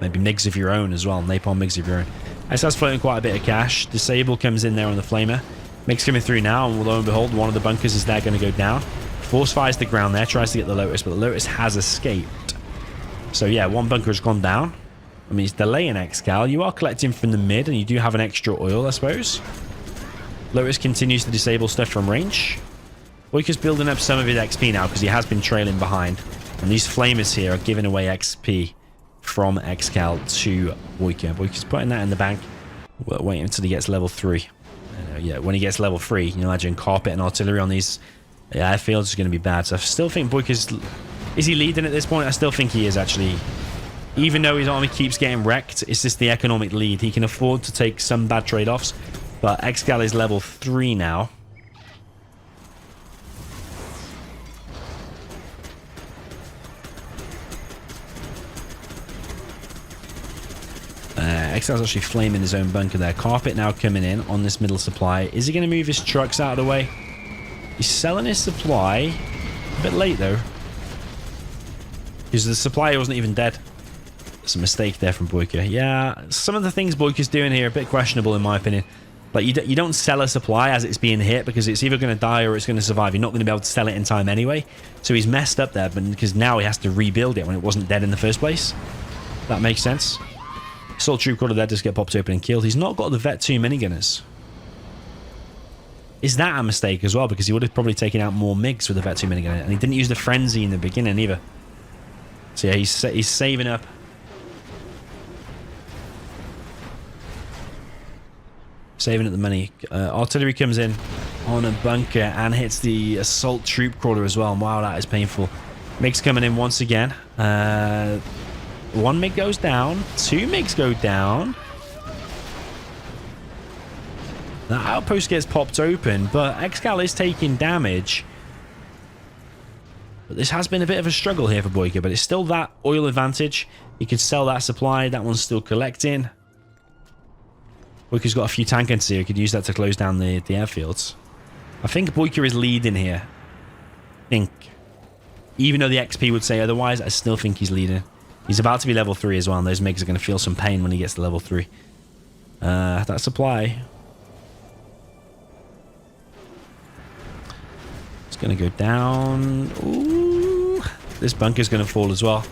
Maybe MiGs of your own as well. Napalm MiGs of your own. SL's floating quite a bit of cash. Disable comes in there on the flamer. MiGs coming through now, and lo and behold, one of the bunkers is there going to go down. Force fires the ground there, tries to get the Lotus, but the Lotus has escaped. So yeah, one bunker has gone down. I mean, it's delaying Excal. You are collecting from the mid, and you do have an extra oil, I suppose. Lotus continues to disable stuff from range. Boycah's building up some of his XP now because he has been trailing behind. And these flamers here are giving away XP from Excal to Boycah. Boycah's putting that in the bank. We'll wait until he gets level 3. Yeah, when he gets level 3, you can imagine carpet and artillery on these airfields is going to be bad. So I still think Boycah's... Is he leading at this point? I still think he is, actually. Even though his army keeps getting wrecked, it's just the economic lead. He can afford to take some bad trade-offs. But Excal is level 3 now. Excal's actually flaming his own bunker there. Carpet now coming in on this middle supply. Is he going to move his trucks out of the way? He's selling his supply. A bit late, though. Because the supply wasn't even dead. It's a mistake there from Boycah. Yeah, some of the things Boycah's doing here are a bit questionable, in my opinion. Like, you don't sell a supply as it's being hit, because it's either going to die or it's going to survive. You're not going to be able to sell it in time anyway. So he's messed up there, but because now he has to rebuild it when it wasn't dead in the first place. That makes sense. Assault troop quarter there does get popped open and killed. He's not got the Vet 2 minigunners. Is that a mistake as well? Because he would have probably taken out more MiGs with the Vet 2 minigunner. And he didn't use the Frenzy in the beginning either. So yeah, he's saving up. Saving up the money. Artillery comes in on a bunker and hits the assault troop crawler as well. And wow, that is painful. MiGs coming in once again. One MiG goes down. 2 MiGs go down. The outpost gets popped open, but Excal is taking damage. But this has been a bit of a struggle here for Boycah, but it's still that oil advantage. He could sell that supply. That one's still collecting. Boycah's got a few tank engines here. He could use that to close down the airfields. I think Boycah is leading here. I think. Even though the XP would say otherwise, I still think he's leading. He's about to be level 3 as well, and those MiGs are going to feel some pain when he gets to level 3. That supply... It's going to go down. Ooh. This bunker's going to fall as well.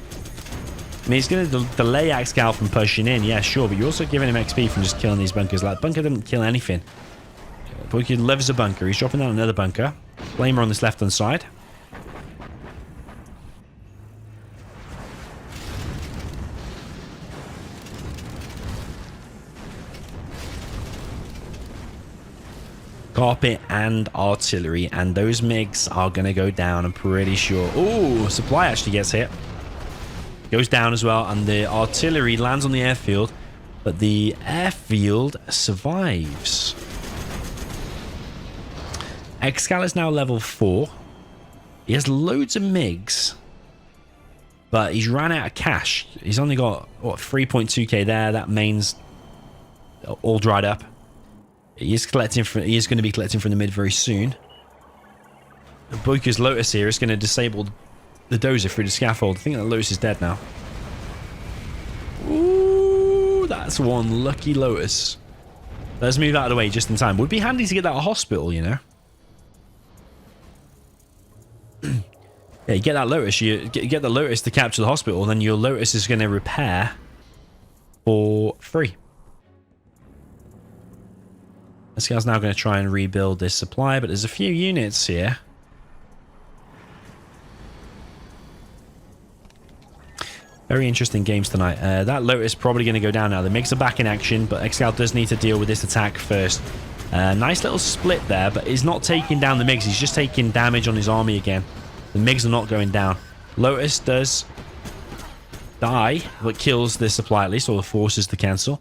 I mean, he's going to delay Excal from pushing in, yeah, sure, but you're also giving him XP from just killing these bunkers. Like, bunker didn't kill anything. Boycah loves a bunker. He's dropping down another bunker. Flamer on this left-hand side. Carpet and artillery, and those MiGs are going to go down, I'm pretty sure. Oh, supply actually gets hit. Goes down as well, and the artillery lands on the airfield, but the airfield survives. Excal is now level 4. He has loads of MiGs, but he's ran out of cash. He's only got, what, 3.2k there. That main's all dried up. He is going to be collecting from the mid very soon. Boycah's Lotus here is going to disable the dozer through the scaffold. I think that Lotus is dead now. Ooh, that's one lucky Lotus. Let's move out of the way just in time. Would be handy to get that hospital, you know. Yeah, you get that Lotus. You get the Lotus to capture the hospital, then your Lotus is going to repair for free. This guy's now going to try and rebuild this supply, but there's a few units here. Very interesting games tonight. That Lotus is probably going to go down now. The MiGs are back in action, but Excal does need to deal with this attack first. Nice little split there, but he's not taking down the MiGs. He's just taking damage on his army again. The MiGs are not going down. Lotus does die, but kills the supply at least, or forces to cancel.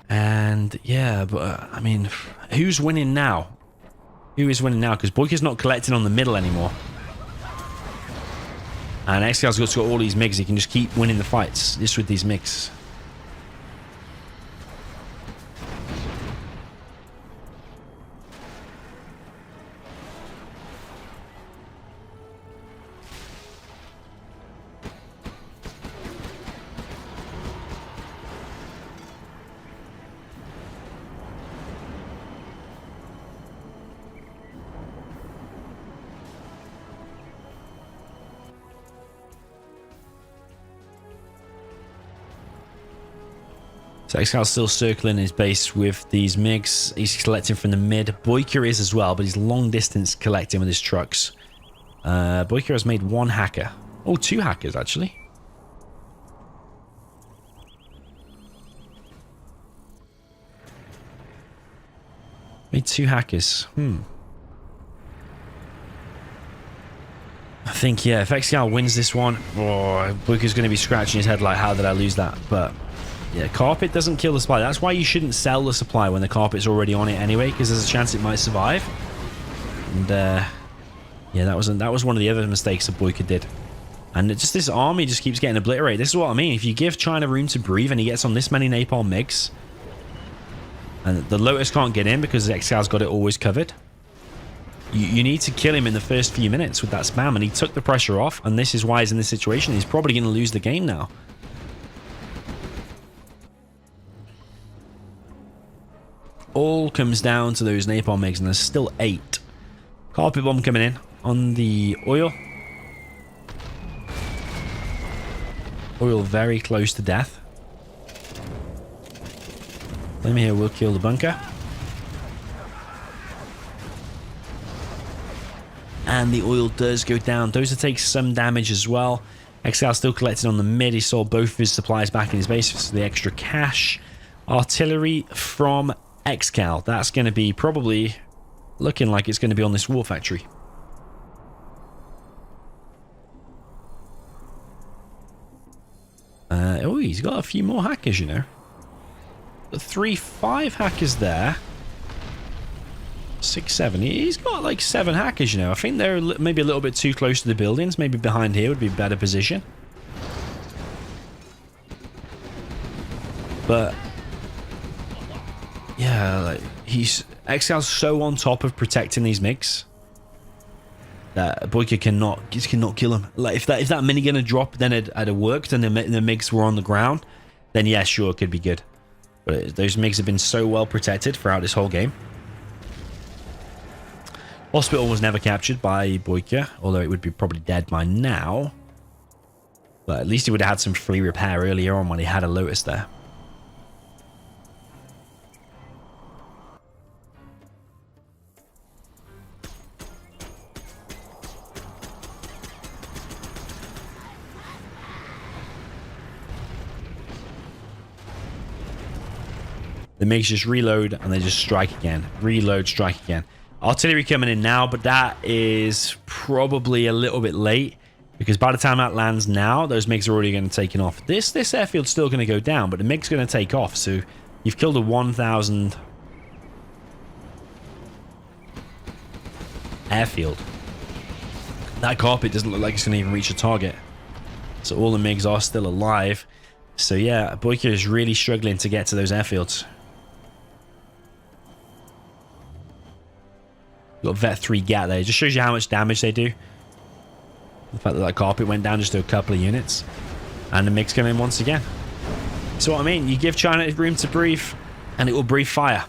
And yeah, but I mean, who's winning now? Who is winning now? Because Boycah's not collecting on the middle anymore. And Excal's got all these MiGs. He can just keep winning the fights just with these MiGs. So Excal's still circling his base with these MiGs. He's collecting from the mid. Boycah is as well, but he's long distance collecting with his trucks. Boycah has made one hacker. Oh, two hackers, actually. Made two hackers. I think, yeah, if Excal wins this one, Boycah's going to be scratching his head like, how did I lose that? But, yeah, carpet doesn't kill the supply. That's why you shouldn't sell the supply when the carpet's already on it anyway, because there's a chance it might survive. And, yeah, that was one of the other mistakes that Boycah did. And just this army just keeps getting obliterated. This is what I mean. If you give China room to breathe and he gets on this many napalm MiGs, and the Lotus can't get in because Excal's got it always covered, you need to kill him in the first few minutes with that spam, and he took the pressure off, and this is why he's in this situation. He's probably going to lose the game now. All comes down to those napalm MiGs, and there's still 8. Carpet bomb coming in on the oil. Oil very close to death. Flame here will kill the bunker. And the oil does go down. Dozer takes some damage as well. Excal still collecting on the mid. He sold both of his supplies back in his base for the extra cash. Artillery from Excal. That's going to be probably looking like it's going to be on this war factory. Oh, he's got a few more hackers, you know. 5 hackers there. 6, 7. He's got like 7 hackers, you know. I think they're maybe a little bit too close to the buildings. Maybe behind here would be a better position. But yeah, like Excal's so on top of protecting these MiGs that Boycah cannot kill him. Like if that minigun had dropped, then it'd have worked, and the MiGs were on the ground, then yeah, sure, it could be good. But those MiGs have been so well protected throughout this whole game. Hospital was never captured by Boycah, although it would be probably dead by now. But at least he would have had some free repair earlier on when he had a Lotus there. The MiGs just reload and they just strike again. Reload, strike again. Artillery coming in now, but that is probably a little bit late because by the time that lands now, those MiGs are already going to take off. This airfield's still going to go down, but the MiG's going to take off. So you've killed a 1,000 airfield. That carpet doesn't look like it's going to even reach a target. So all the MiGs are still alive. So yeah, Boycah is really struggling to get to those airfields. Got Vet 3 Gat there. It just shows you how much damage they do. The fact that that carpet went down just to a couple of units. And the MiGs come in once again. So what I mean, you give China room to breathe, and it will breathe fire.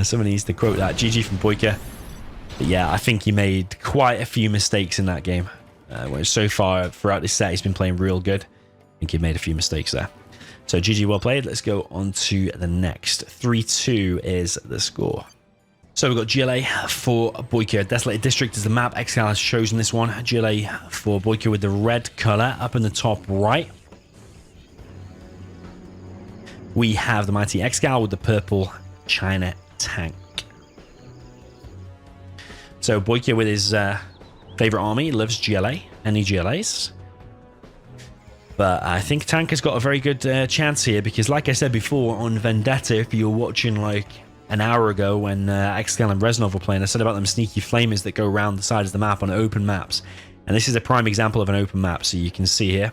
Someone needs to quote that. GG from Boycah. But yeah, I think he made quite a few mistakes in that game. Whereas so far throughout this set, he's been playing real good. I think he made a few mistakes there. So GG, well played. Let's go on to the next. 3-2 is the score. So we've got GLA for Boycah. Desolated District is the map. Excal has chosen this one. GLA for Boycah with the red color up in the top right. We have the mighty Excal with the purple China tank. So Boycah with his favorite army loves GLA. Any GLAs? But I think Tank has got a very good chance here because, like I said before on Vendetta, if you were watching like an hour ago when Excal and Reznov were playing, I said about them sneaky flamers that go around the sides of the map on open maps. And this is a prime example of an open map. So you can see here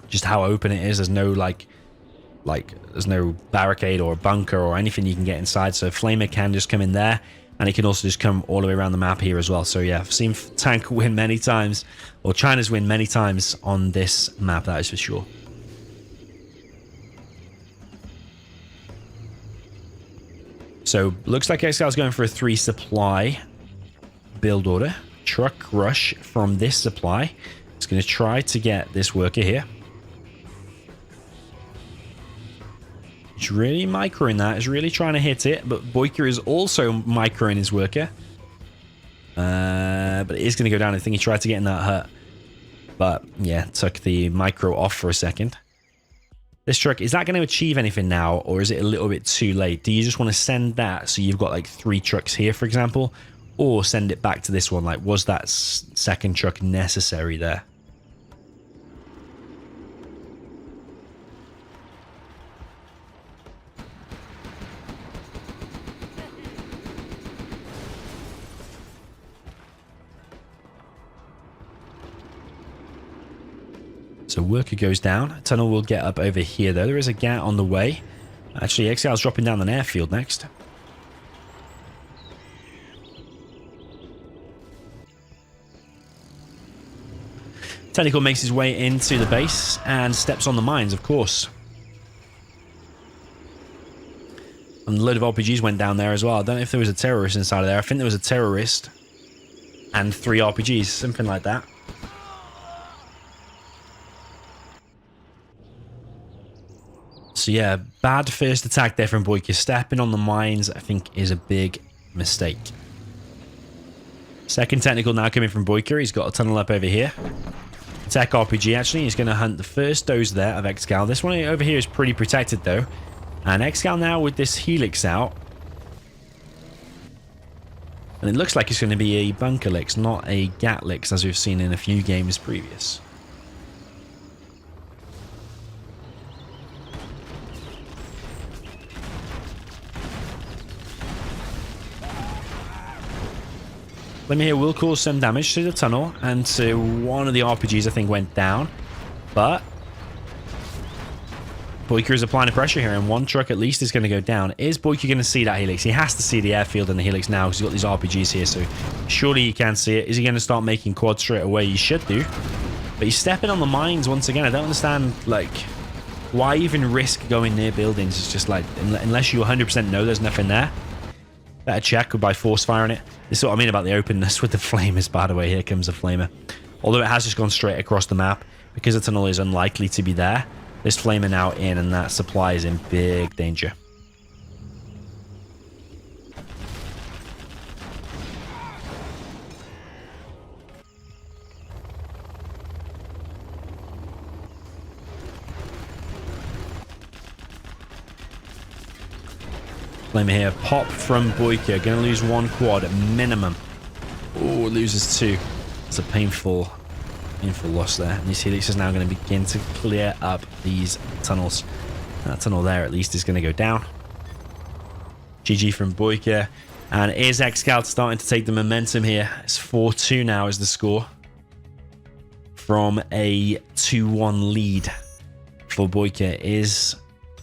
just how open it is. There's no there's no barricade or bunker or anything you can get inside. So flamer can just come in there. And it can also just come all the way around the map here as well. So yeah, I've seen Tank win many times, or China's win many times on this map, that is for sure. So looks like Excal's going for a 3 supply build order. Truck rush from this supply. It's going to try to get this worker here. He's really microing that. He's really trying to hit it. But Boycah is also microing his worker. But it is going to go down. I think he tried to get in that hut. But yeah, took the micro off for a second. This truck, is that going to achieve anything now? Or is it a little bit too late? Do you just want to send that so you've got like 3 trucks here, for example? Or send it back to this one? Like, was that second truck necessary there? So worker goes down. Tunnel will get up over here, though. There is a GAT on the way. Actually, Excal's dropping down an airfield next. Technical makes his way into the base and steps on the mines, of course. And a load of RPGs went down there as well. I don't know if there was a terrorist inside of there. I think there was a terrorist and 3 RPGs, something like that. So yeah, bad first attack there from Boycah. Stepping on the mines, I think, is a big mistake. Second technical now coming from Boycah. He's got a tunnel up over here. Tech RPG, actually. He's going to hunt the first dose there of Excal. This one over here is pretty protected, though. And Excal now with this Helix out. And it looks like it's going to be a Bunkerlix, not a Gatlix, as we've seen in a few games previous. Flamer here will cause some damage to the tunnel, and to one of the RPGs I think went down. But Boycah is applying the pressure here, and one truck at least is going to go down. Is Boycah going to see that Helix? He has to see the airfield and the Helix now because he's got these RPGs here, so surely he can see it. Is he going to start making quads straight away? He should do. But he's stepping on the mines once again. I don't understand, like, why even risk going near buildings? It's just like, unless you 100% know there's nothing there. Better check by force firing it. This is what I mean about the openness with the flamers, by the way. Here comes a flamer. Although it has just gone straight across the map, because the tunnel is unlikely to be there, this flamer now in, and that supply is in big danger. Flamer here. Pop from Boycah. Going to lose 1 quad at minimum. Oh, loses 2. It's a painful loss there. And this Helix is now going to begin to clear up these tunnels. That tunnel there at least is going to go down. GG from Boycah. And is Excal starting to take the momentum here? It's 4-2 now is the score. From a 2-1 lead for Boycah. Is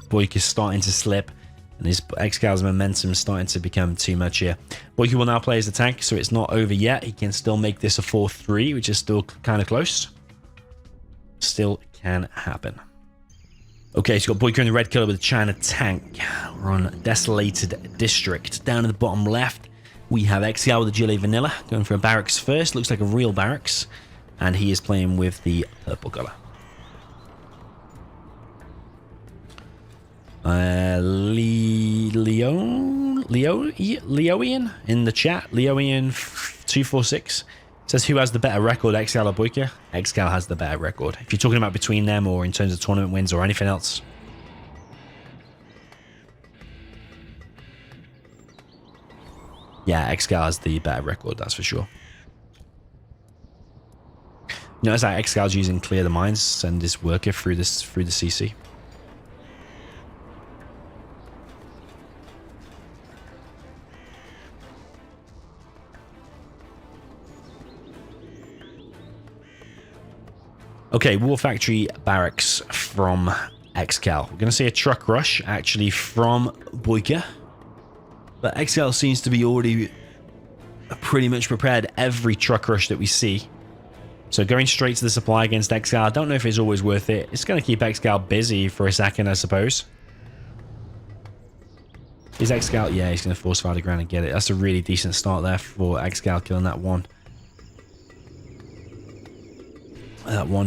Boycah starting to slip? And his Excal's momentum is starting to become too much here. Boycah will now play as the tank, so it's not over yet. He can still make this a 4-3, which is still kind of close. Still can happen. Okay, so we've got Boycah in the red color with the China tank. We're on Desolated District. Down in the bottom left, we have Excal with the Gillet Vanilla. Going for a barracks first. Looks like a real barracks. And he is playing with the purple color. Leoian in the chat. Leoian246 says, who has the better record, Excal or Boycah? Excal has the better record. If you're talking about between them or in terms of tournament wins or anything else. Yeah, Excal has the better record, that's for sure. Notice that Excal's using Clear the Mines, send his worker through the CC. Okay, War Factory Barracks from Excal. We're going to see a truck rush, actually, from Boycah. But Excal seems to be already pretty much prepared every truck rush that we see. So going straight to the supply against Excal, I don't know if it's always worth it. It's going to keep Excal busy for a second, I suppose. Is Excal? Yeah, he's going to force fire the ground and get it. That's a really decent start there for Excal, killing that one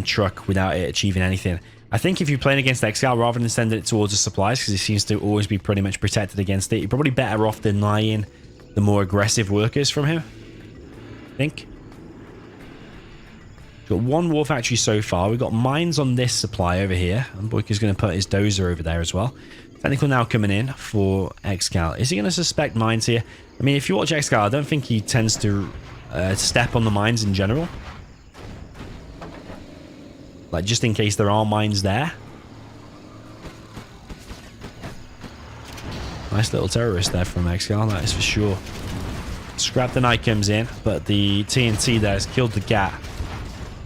truck without it achieving anything. I think if you're playing against Excal, rather than sending it towards the supplies, because he seems to always be pretty much protected against it, you're probably better off denying the more aggressive workers from him, I think. Got one war factory so far. We've got mines on this supply over here. And Boycah's going to put his dozer over there as well. Technical now coming in for Excal. Is he going to suspect mines here? I mean, if you watch Excal, I don't think he tends to step on the mines in general. Like, just in case there are mines there. Nice little terrorist there from Excal, that is for sure. Scrap the Knight comes in, but the TNT there has killed the Gat.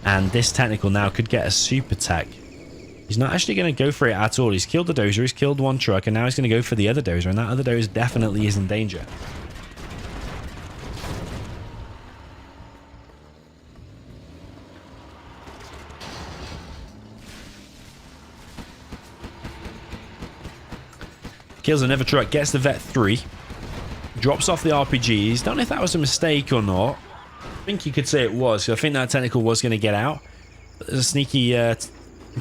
And this technical now could get a super tech. He's not actually going to go for it at all. He's killed the dozer, he's killed one truck, and now he's going to go for the other dozer, and that other dozer definitely is in danger. Kills another truck, gets the Vet 3. Drops off the RPGs. Don't know if that was a mistake or not. I think you could say it was. I think that technical was going to get out. But there's a sneaky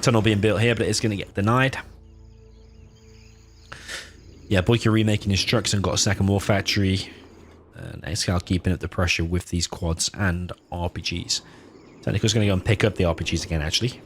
tunnel being built here, but it's going to get denied. Yeah, Boycah remaking his trucks and got a second war factory. And Excal keeping up the pressure with these quads and RPGs. Technical's going to go and pick up the RPGs again, actually.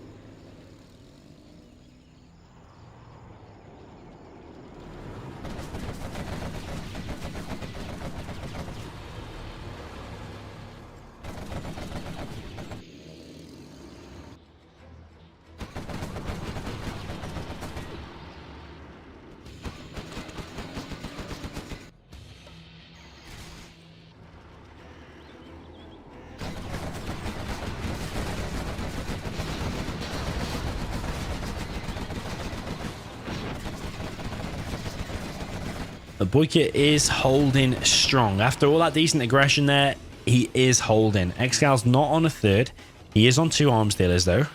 But Boycott is holding strong. After all that decent aggression there, he is holding. Excal's not on a third. He is on 2 arms dealers, though.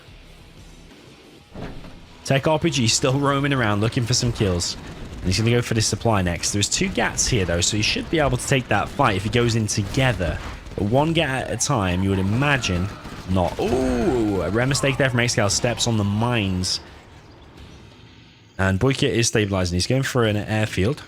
Tech RPG still roaming around looking for some kills. And he's going to go for this supply next. There's 2 Gats here, though, so he should be able to take that fight if he goes in together. But 1 Gat at a time, you would imagine not. Ooh, a rare mistake there from Excal. Steps on the mines. And Boycott is stabilizing. He's going for an airfield.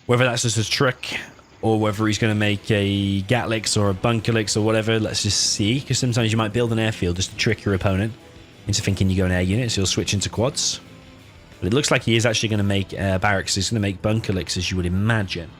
Whether that's just a trick or whether he's going to make a Gatlix or a Bunkerlix or whatever, let's just see. Because sometimes you might build an airfield just to trick your opponent into thinking you go an air unit, so he'll switch into quads. But it looks like he is actually going to make barracks. He's going to make Bunkerlix, as you would imagine.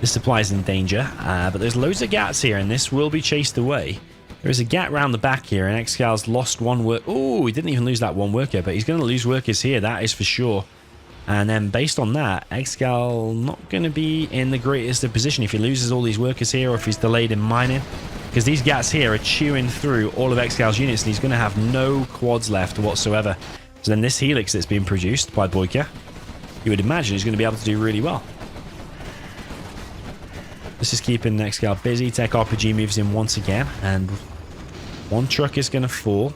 This supply is in danger, but there's loads of Gats here, and this will be chased away. There's a Gat around the back here, and Excal's lost 1 work. Oh, he didn't even lose that 1 worker, but he's going to lose workers here, that is for sure. And then based on that, Excal not going to be in the greatest of position if he loses all these workers here or if he's delayed in mining. Because these Gats here are chewing through all of Excal's units, and he's going to have no quads left whatsoever. So then this Helix that's being produced by Boycah, you would imagine he's going to be able to do really well. This is keeping Excal busy. Tech RPG moves in once again, and 1 truck is going to fall.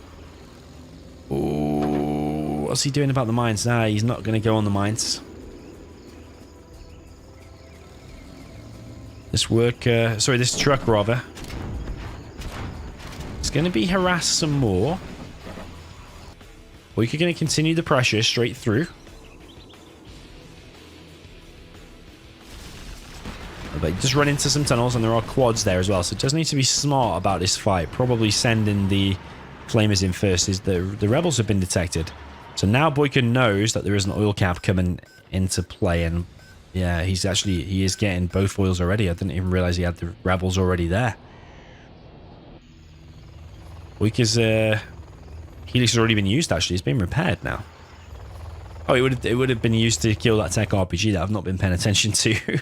Ooh, what's he doing about the mines? Nah, he's not going to go on the mines. This this truck rather. It's going to be harassed some more. We're going to continue the pressure straight through. But just run into some tunnels, and there are quads there as well, so it does need to be smart about this fight. Probably sending the flamers in first, is the rebels have been detected. So now Boycah knows that there is an oil cap coming into play, and yeah, he is getting both oils already. I didn't even realize he had the rebels already there. Boycah's Helix has already been used, actually. It's been repaired now. Oh, it would have been used to kill that tech RPG that I've not been paying attention to.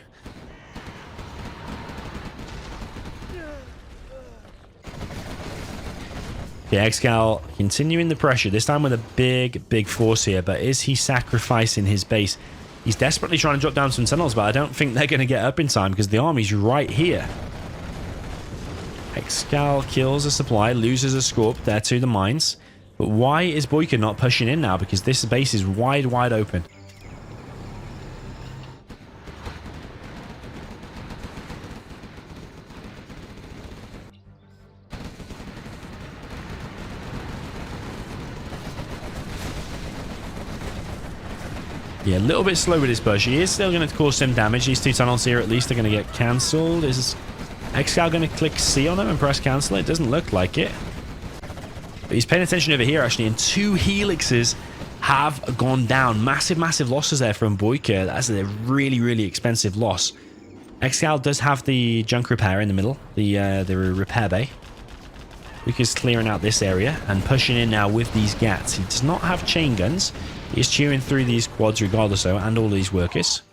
Yeah, Excal continuing the pressure, this time with a big force here, but is he sacrificing his base? He's desperately trying to drop down some tunnels, but I don't think they're going to get up in time because the army's right here. Excal kills a supply, loses a Scorp there to the mines. But why is Boycah not pushing in now? Because this base is wide open. Yeah, a little bit slow with his push. He is still going to cause some damage. These 2 tunnels here at least are going to get cancelled. Is Excal going to click C on him and press cancel? It doesn't look like it. But he's paying attention over here, actually, and 2 helixes have gone down. Massive, massive losses there from Boycah. That's a really, really expensive loss. Excal does have the junk repair in the middle, the repair bay. Boycah's clearing out this area and pushing in now with these gats. He does not have chain guns. He's chewing through these quads regardless, though, and all these workers.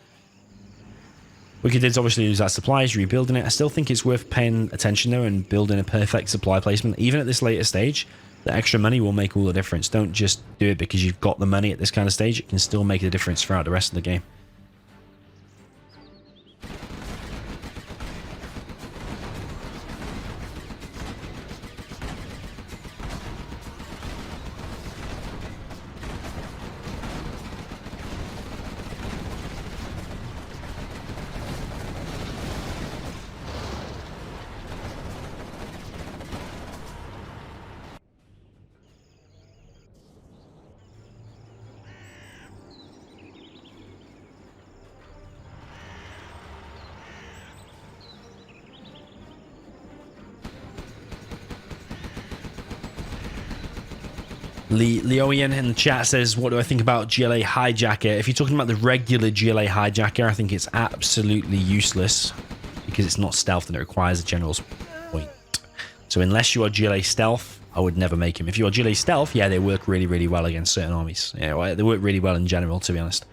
Boycah did obviously lose that supply. He's rebuilding it. I still think it's worth paying attention, though, and building a perfect supply placement. Even at this later stage, the extra money will make all the difference. Don't just do it because you've got the money at this kind of stage. It can still make a difference throughout the rest of the game. Leoian in the chat says, what do I think about GLA Hijacker? If you're talking about the regular GLA Hijacker, I think it's absolutely useless because it's not stealth and it requires a general's point. So unless you are GLA Stealth, I would never make him. If you are GLA Stealth, yeah, they work really, really well against certain armies. Yeah, well, they work really well in general, to be honest.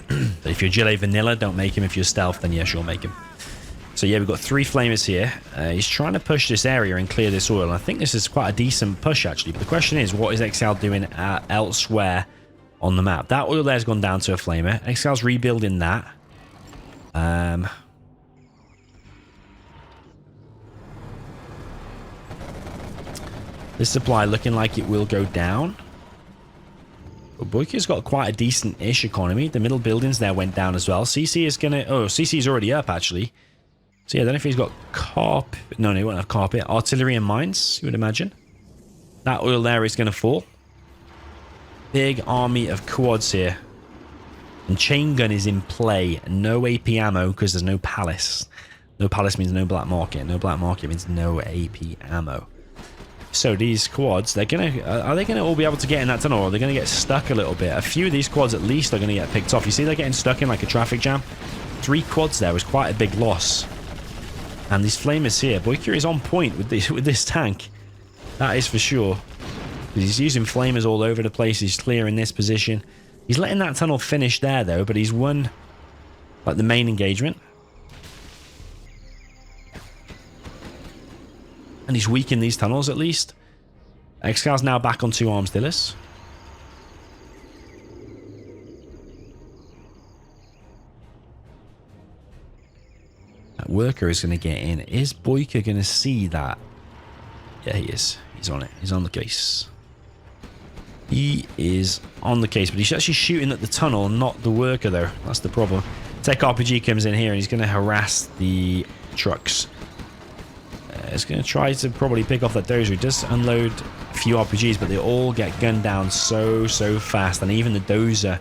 But if you're GLA Vanilla, don't make him. If you're Stealth, then yes, you'll make him. So yeah, we've got 3 flamers here. He's trying to push this area and clear this oil. And I think this is quite a decent push, actually. But the question is, what is Excal doing elsewhere on the map? That oil there's gone down to a flamer. Excal's rebuilding that. This supply looking like it will go down. But Boycah's got quite a decent-ish economy. The middle buildings there went down as well. CC is going to... Oh, CC's already up, actually. So yeah, I don't know if he's got carpet. No, he won't have carpet. Artillery and mines, you would imagine. That oil there is going to fall. Big army of quads here. And chain gun is in play. No AP ammo because there's no palace. No palace means no black market. No black market means no AP ammo. So these quads, they're going to... Are they going to all be able to get in that tunnel, or are they going to get stuck a little bit? A few of these quads at least are going to get picked off. You see they're getting stuck in like a traffic jam? 3 quads there was quite a big loss. And these flamers here, Boycah is on point with this tank. That is for sure. He's using flamers all over the place. He's clearing this position. He's letting that tunnel finish there, though, but he's won like the main engagement. And he's weakened these tunnels, at least. Excal's now back on 2 arms dealers. That worker is going to get in. Is Boycah going to see that? Yeah, he is. He's on it. He's on the case. He is on the case, but he's actually shooting at the tunnel, not the worker, though. That's the problem. Tech RPG comes in here, and he's going to harass the trucks. He's going to try to probably pick off that dozer. He does unload a few RPGs, but they all get gunned down so fast, and even the dozer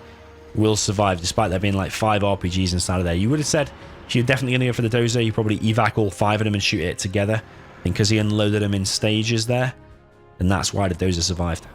will survive, despite there being like 5 RPGs inside of there. You would have said if you're definitely going to go for the dozer, you probably evac all 5 of them and shoot it together. I think because he unloaded them in stages there, and that's why the dozer survived.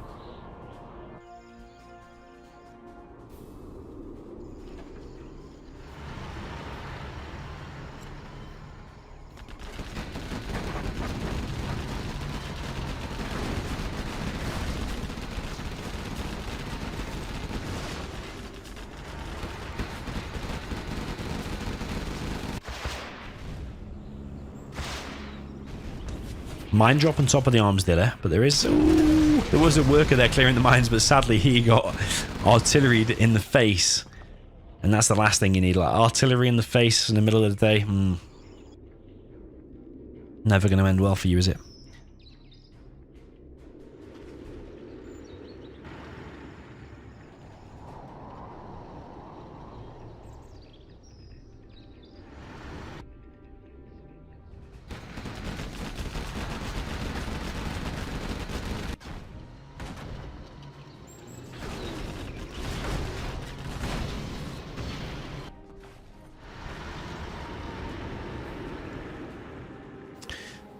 Mine drop on top of the arms dealer, but there is... Ooh, there was a worker there clearing the mines, but sadly he got artilleried in the face. And that's the last thing you need, like artillery in the face in the middle of the day. Never going to end well for you, is it?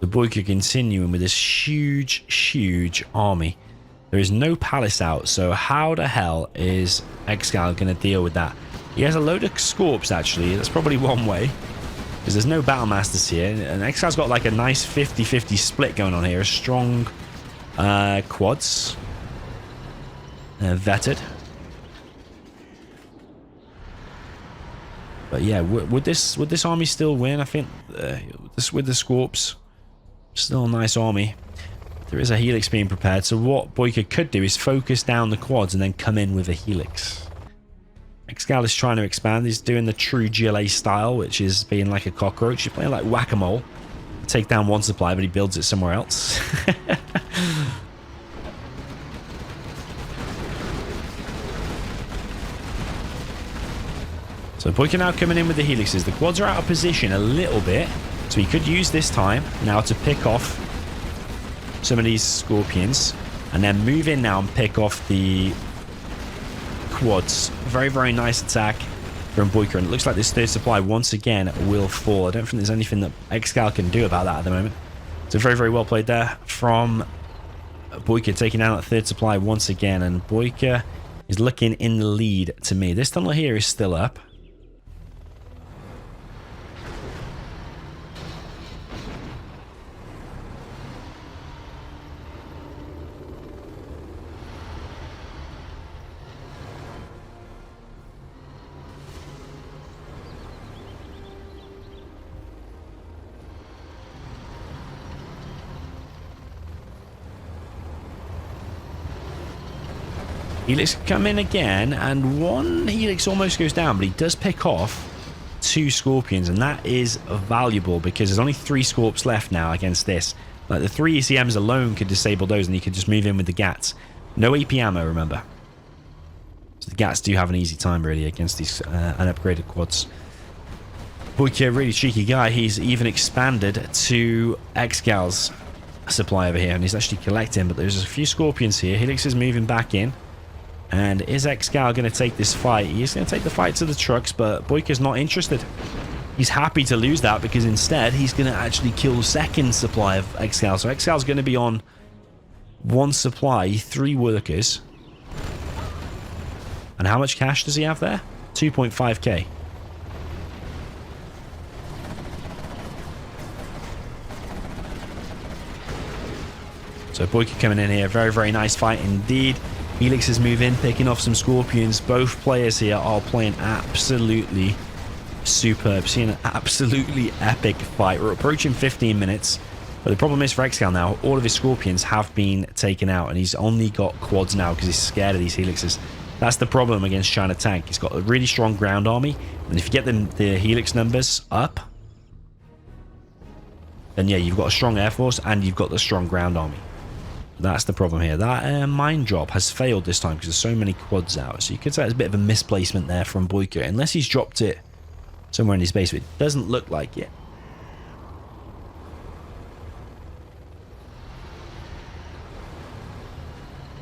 The Boycah continuing with this huge army. There is no palace out, so how the hell is Excal going to deal with that? He has a load of Scorps, actually. That's probably one way, because there's no Battle Masters here. And Excal's got like a nice 50-50 split going on here. A strong quads. Vetted. But yeah, would this army still win? I think with the Scorps, still a nice army. There is a helix being prepared, so what Boycah could do is focus down the quads and then come in with a helix. Excal is trying to expand. He's doing the true GLA style, which is being like a cockroach. He's playing like whack-a-mole. Take down one supply, but he builds it somewhere else. So Boycah now coming in with the helixes. The quads are out of position a little bit, so he could use this time now to pick off some of these Scorpions and then move in now and pick off the quads. Very nice attack from Boycah, and it looks like this third supply once again will fall. I don't think there's anything that Excal can do about that at the moment. So very well played there from Boycah, taking down that third supply once again, and Boycah is looking in the lead to me. This tunnel here is still up. Helix come in again, and one Helix almost goes down, but he does pick off two Scorpions, and that is valuable because there's only 3 Scorps left now against this. Like the 3 ECMs alone could disable those, and he could just move in with the GATs. No AP ammo, remember. So the GATs do have an easy time really against these unupgraded quads. Boycah, really cheeky guy. He's even expanded to Excal's supply over here, and he's actually collecting, but there's a few Scorpions here. Helix is moving back in. And is Excal going to take this fight? He is going to take the fight to the trucks, but Boycah's not interested. He's happy to lose that because instead he's going to actually kill the second supply of Excal. So Excal's going to be on 1 supply, 3 workers. And how much cash does he have there? 2.5k. So Boycah coming in here. Very nice fight indeed. Helixes move in, picking off some Scorpions. Both players here are playing absolutely superb. Seeing an absolutely epic fight. We're approaching 15 minutes. But the problem is for Excal now, all of his Scorpions have been taken out. And he's only got quads now because he's scared of these Helixes. That's the problem against China Tank. He's got a really strong ground army. And if you get the Helix numbers up, then yeah, you've got a strong Air Force and you've got the strong ground army. That's the problem here. That mine drop has failed this time because there's so many quads out. So you could say it's a bit of a misplacement there from Boycah. Unless he's dropped it somewhere in his base, but it doesn't look like it.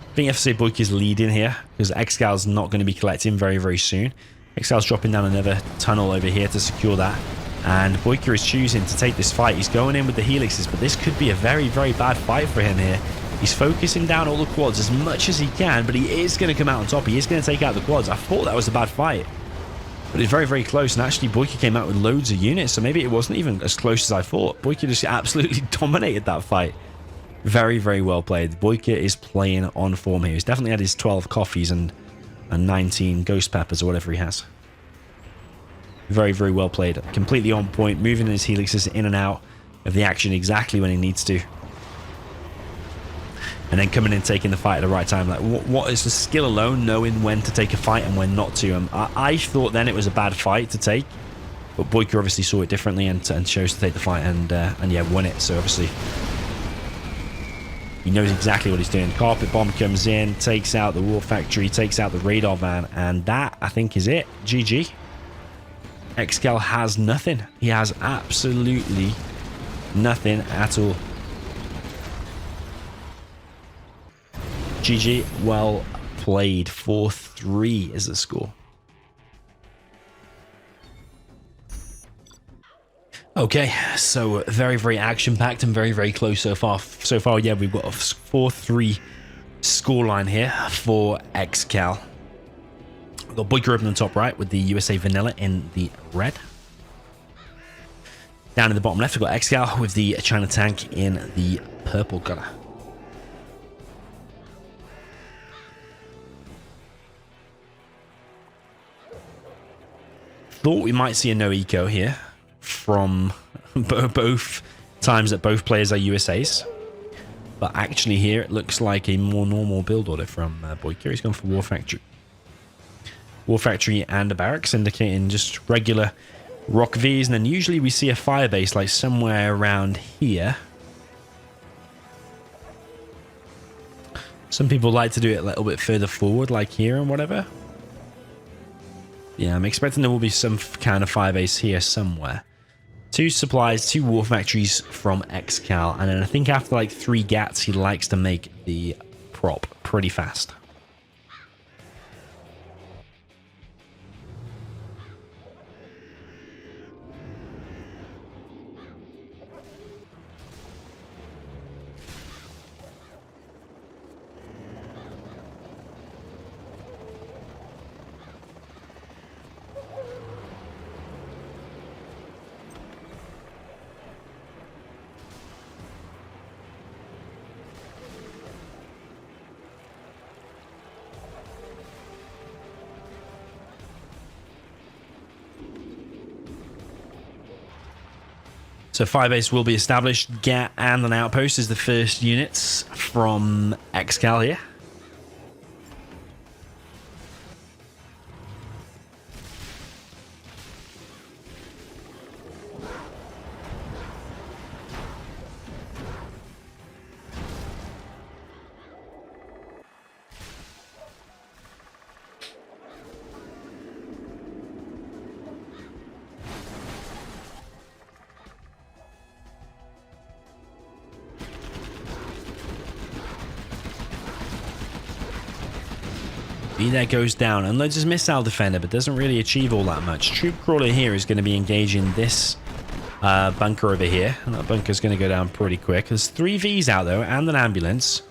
I think you have to say Boycah's leading here because Excal's not going to be collecting very soon. Excal's dropping down another tunnel over here to secure that. And Boycah is choosing to take this fight. He's going in with the Helixes, but this could be a very bad fight for him here. He's focusing down all the quads as much as he can, but he is going to come out on top. He is going to take out the quads. I thought that was a bad fight, but it's very close. And actually, Boycah came out with loads of units, so maybe it wasn't even as close as I thought. Boycah just absolutely dominated that fight. Very well played. Boycah is playing on form here. He's definitely had his 12 coffees and 19 ghost peppers or whatever he has. Very well played. Completely on point, moving his Helixes in and out of the action exactly when he needs to. And then coming in and taking the fight at the right time. Like, what is the skill alone, knowing when to take a fight and when not to? I thought then it was a bad fight to take, but Boycah obviously saw it differently and chose to take the fight and yeah, won it. So obviously he knows exactly what he's doing. Carpet bomb comes in, takes out the war factory, takes out the radar van, and that, I think, is it. GG. Excal has nothing. He has absolutely nothing at all. GG, well played. 4-3 is the score. Okay, so very, very action-packed and very, very close so far. So far, yeah, we've got a 4-3 scoreline here for Excal. We've got Boycott up in the top right with the USA Vanilla in the red. Down in the bottom left, we've got Excal with the China tank in the purple color. Thought we might see a no eco here from both times that both players are USAs. But actually here it looks like a more normal build order from Boycott. He's gone for War Factory. War Factory and a barracks, indicating just regular rock Vs, and then usually we see a fire base like somewhere around here. Some people like to do it a little bit further forward, like here and whatever. Yeah, I'm expecting there will be some kind of fire base here somewhere. 2 supplies, 2 war factories from Excal, and then I think after like 3 gats he likes to make the prop pretty fast. So firebase will be established. Gat and an outpost is the first units from Excal here. There goes down. Unloads his missile defender, but doesn't really achieve all that much. Troop crawler here is going to be engaging this bunker over here. And that bunker's going to go down pretty quick. There's 3 Vs out though, and an ambulance.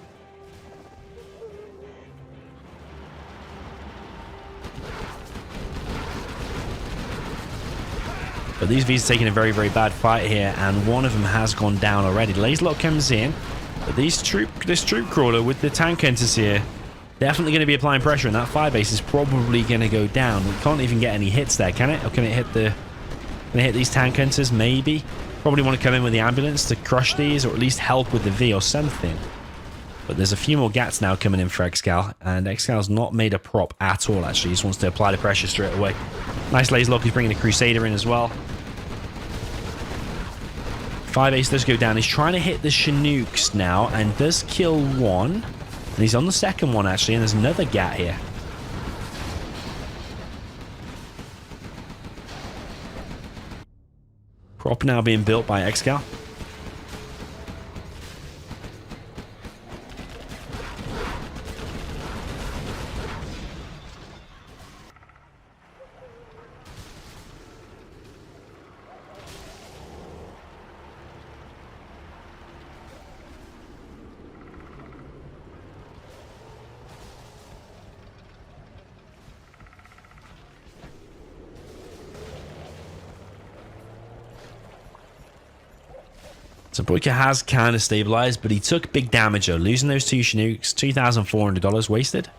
But these Vs are taking a very, very bad fight here, and one of them has gone down already. Laserlock comes in, but this troop crawler with the tank hunters here definitely going to be applying pressure, and that firebase is probably going to go down. We can't even get any hits there, can it? Or can it hit the... Can it hit these tank hunters? Maybe. Probably want to come in with the ambulance to crush these, or at least help with the V or something. But there's a few more gats now coming in for Excal, and Excal's not made a prop at all, actually. He just wants to apply the pressure straight away. Nice laserlock. He's bringing a Crusader in as well. Firebase does go down. He's trying to hit the Chinooks now, and does kill one. And he's on the second one, actually, and there's another gat here. Prop now being built by Excal. So Boycott has kind of stabilized, but he took big damage though. Losing those 2 Chinooks, $2,400 wasted.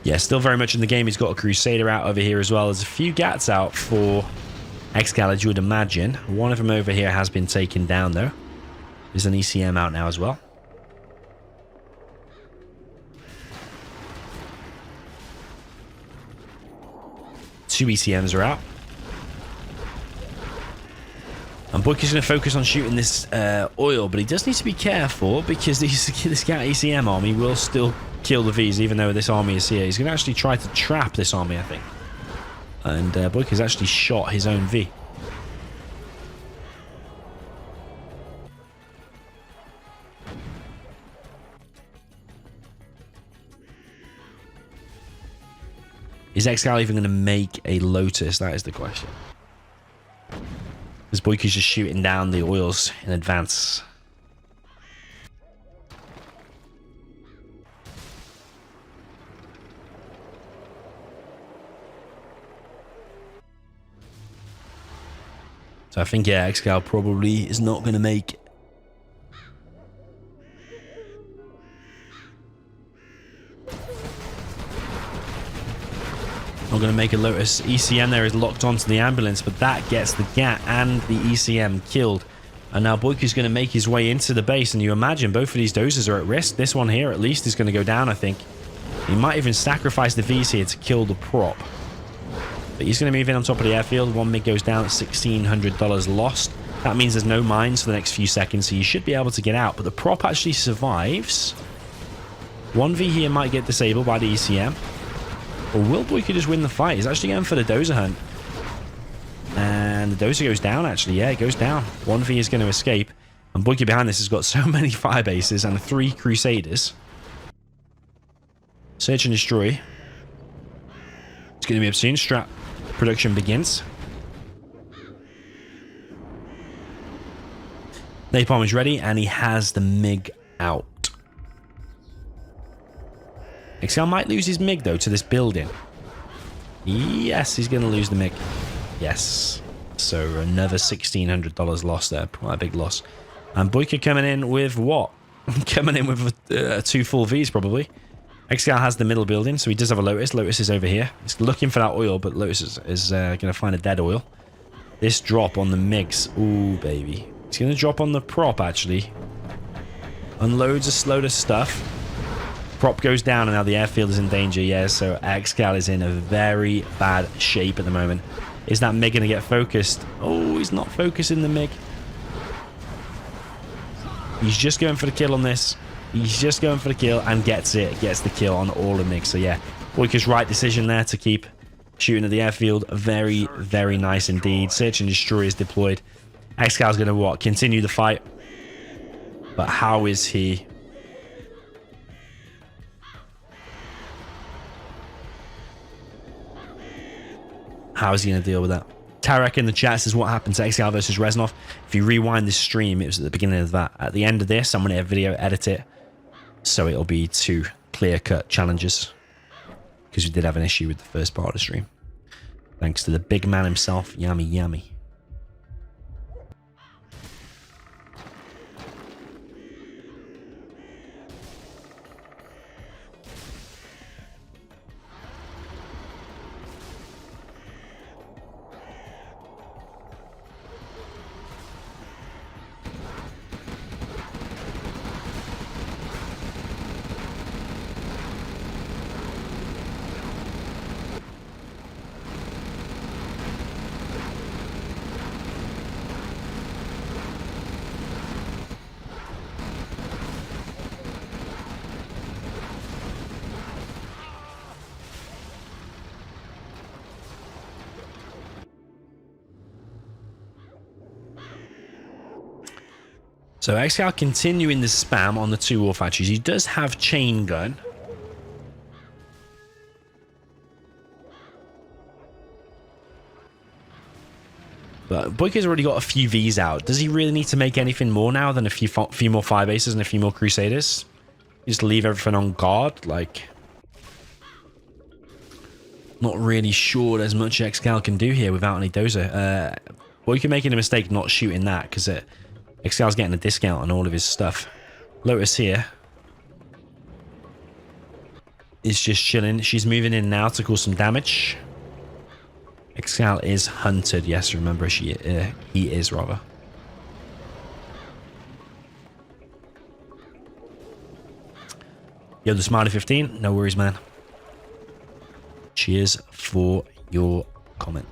Yeah, still very much in the game. He's got a Crusader out over here as well. There's a few gats out for Excal, as you would imagine. One of them over here has been taken down though. There's an ECM out now as well. Two ECMs are out. And Boycah's going to focus on shooting this oil, but he does need to be careful because this Gat ECM army will still kill the Vs, even though this army is here. He's going to actually try to trap this army, I think. And Boycah's actually shot his own V. Is Excal even going to make a Lotus? That is the question. Because Boycah's just shooting down the oils in advance. So I think, yeah, Excal probably is not going to make... Not going to make a Lotus. ECM there is locked onto the ambulance, but that gets the GAT and the ECM killed. And now Boycah's going to make his way into the base, and you imagine both of these dozers are at risk. This one here at least is going to go down, I think. He might even sacrifice the Vs here to kill the prop. But he's going to move in on top of the airfield. One MiG goes down at $1,600 lost. That means there's no mines for the next few seconds, so you should be able to get out. But the prop actually survives. 1V here might get disabled by the ECM. Or will Boycah just win the fight? He's actually going for the dozer hunt. And the dozer goes down, actually. Yeah, it goes down. 1V is going to escape. And Boycah behind this has got so many fire bases and 3 Crusaders. Search and destroy. It's going to be up soon. Strat production begins. Napalm is ready, and he has the MiG out. Excal might lose his MiG, though, to this building. Yes, he's going to lose the MiG. Yes. So another $1,600 loss there. Quite a big loss. And Boycah coming in with what? Coming in with 2 full Vs, probably. Excal has the middle building, so he does have a Lotus. Lotus is over here. He's looking for that oil, but Lotus is going to find a dead oil. This drop on the MiGs. Ooh, baby. He's going to drop on the prop, actually. Unloads a load of stuff. Prop goes down, and now the airfield is in danger. Yeah, so Excal is in a very bad shape at the moment. Is that MiG going to get focused? Oh, he's not focusing the MiG. He's just going for the kill on this. He's just going for the kill and gets it. Gets the kill on all the MiGs. So yeah, Boycah's right decision there to keep shooting at the airfield. Very, very nice indeed. Search and destroy is deployed. Excal's going to what? Continue the fight. But how is he? How is he going to deal with that? Tarek in the chat says, what happened to Excal versus Reznov? If you rewind this stream, it was at the beginning of that. At the end of this, I'm going to video edit it. So it'll be 2 clear-cut challenges. Because we did have an issue with the first part of the stream. Thanks to the big man himself, Yummy Yummy. So Excal continuing the spam on the 2 war factories. He does have chain gun. But Boycah's already got a few Vs out. Does he really need to make anything more now than a few more fire bases and a few more Crusaders? Just leave everything on guard? Like, not really sure there's much Excal can do here without any dozer. Boycah making a mistake not shooting that because Excal's getting a discount on all of his stuff. Lotus here is just chilling. She's moving in now to cause some damage. Excal is hunted. Yes, remember, he is, rather. Yo, the Smiley 15. No worries, man. Cheers for your comment.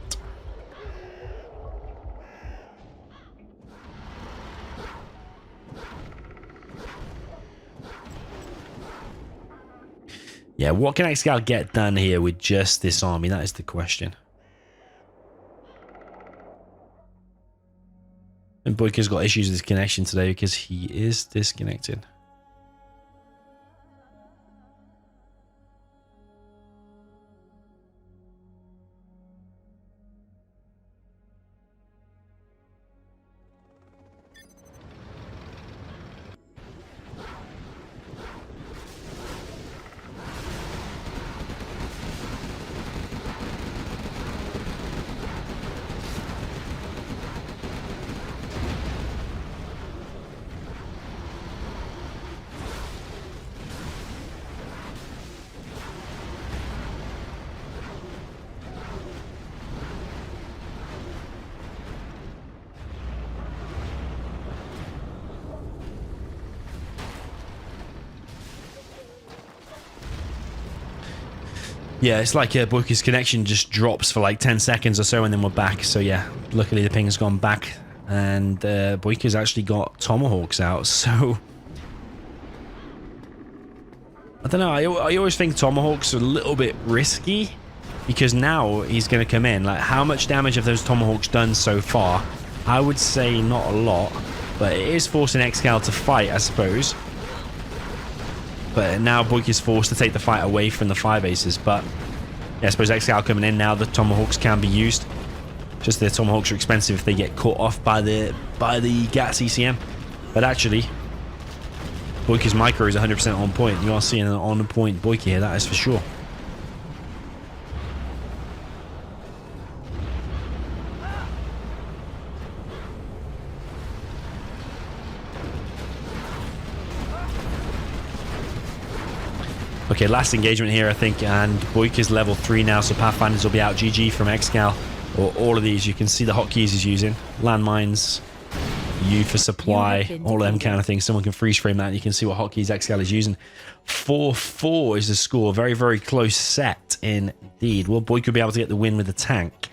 Yeah, what can Excal get done here with just this army? That is the question. And Boycah's got issues with his connection today because he is disconnected. Yeah, it's like Boycah's connection just drops for like 10 seconds or so, and then we're back. So yeah, luckily the ping's gone back, and Boycah's actually got tomahawks out. So I don't know. I always think tomahawks are a little bit risky, because now he's going to come in. Like, how much damage have those tomahawks done so far? I would say not a lot, but it is forcing Excal to fight, I suppose. But now Boycah's forced to take the fight away from the fire bases. But yeah, I suppose Excal coming in now, the tomahawks can be used. Just the tomahawks are expensive if they get caught off by the GATS ECM. But actually, Boycah's micro is 100% on point. You are seeing an on point Boycah here, that is for sure. Okay, last engagement here, I think, and Boycah's level 3 now, so Pathfinders will be out. GG from Excal, or all of these. You can see the hotkeys he's using. Landmines, U for supply, all of them kind of things. Someone can freeze frame that, and you can see what hotkeys Excal is using. 4-4 is the score. Very, very close set indeed. Will Boycah be able to get the win with the tank?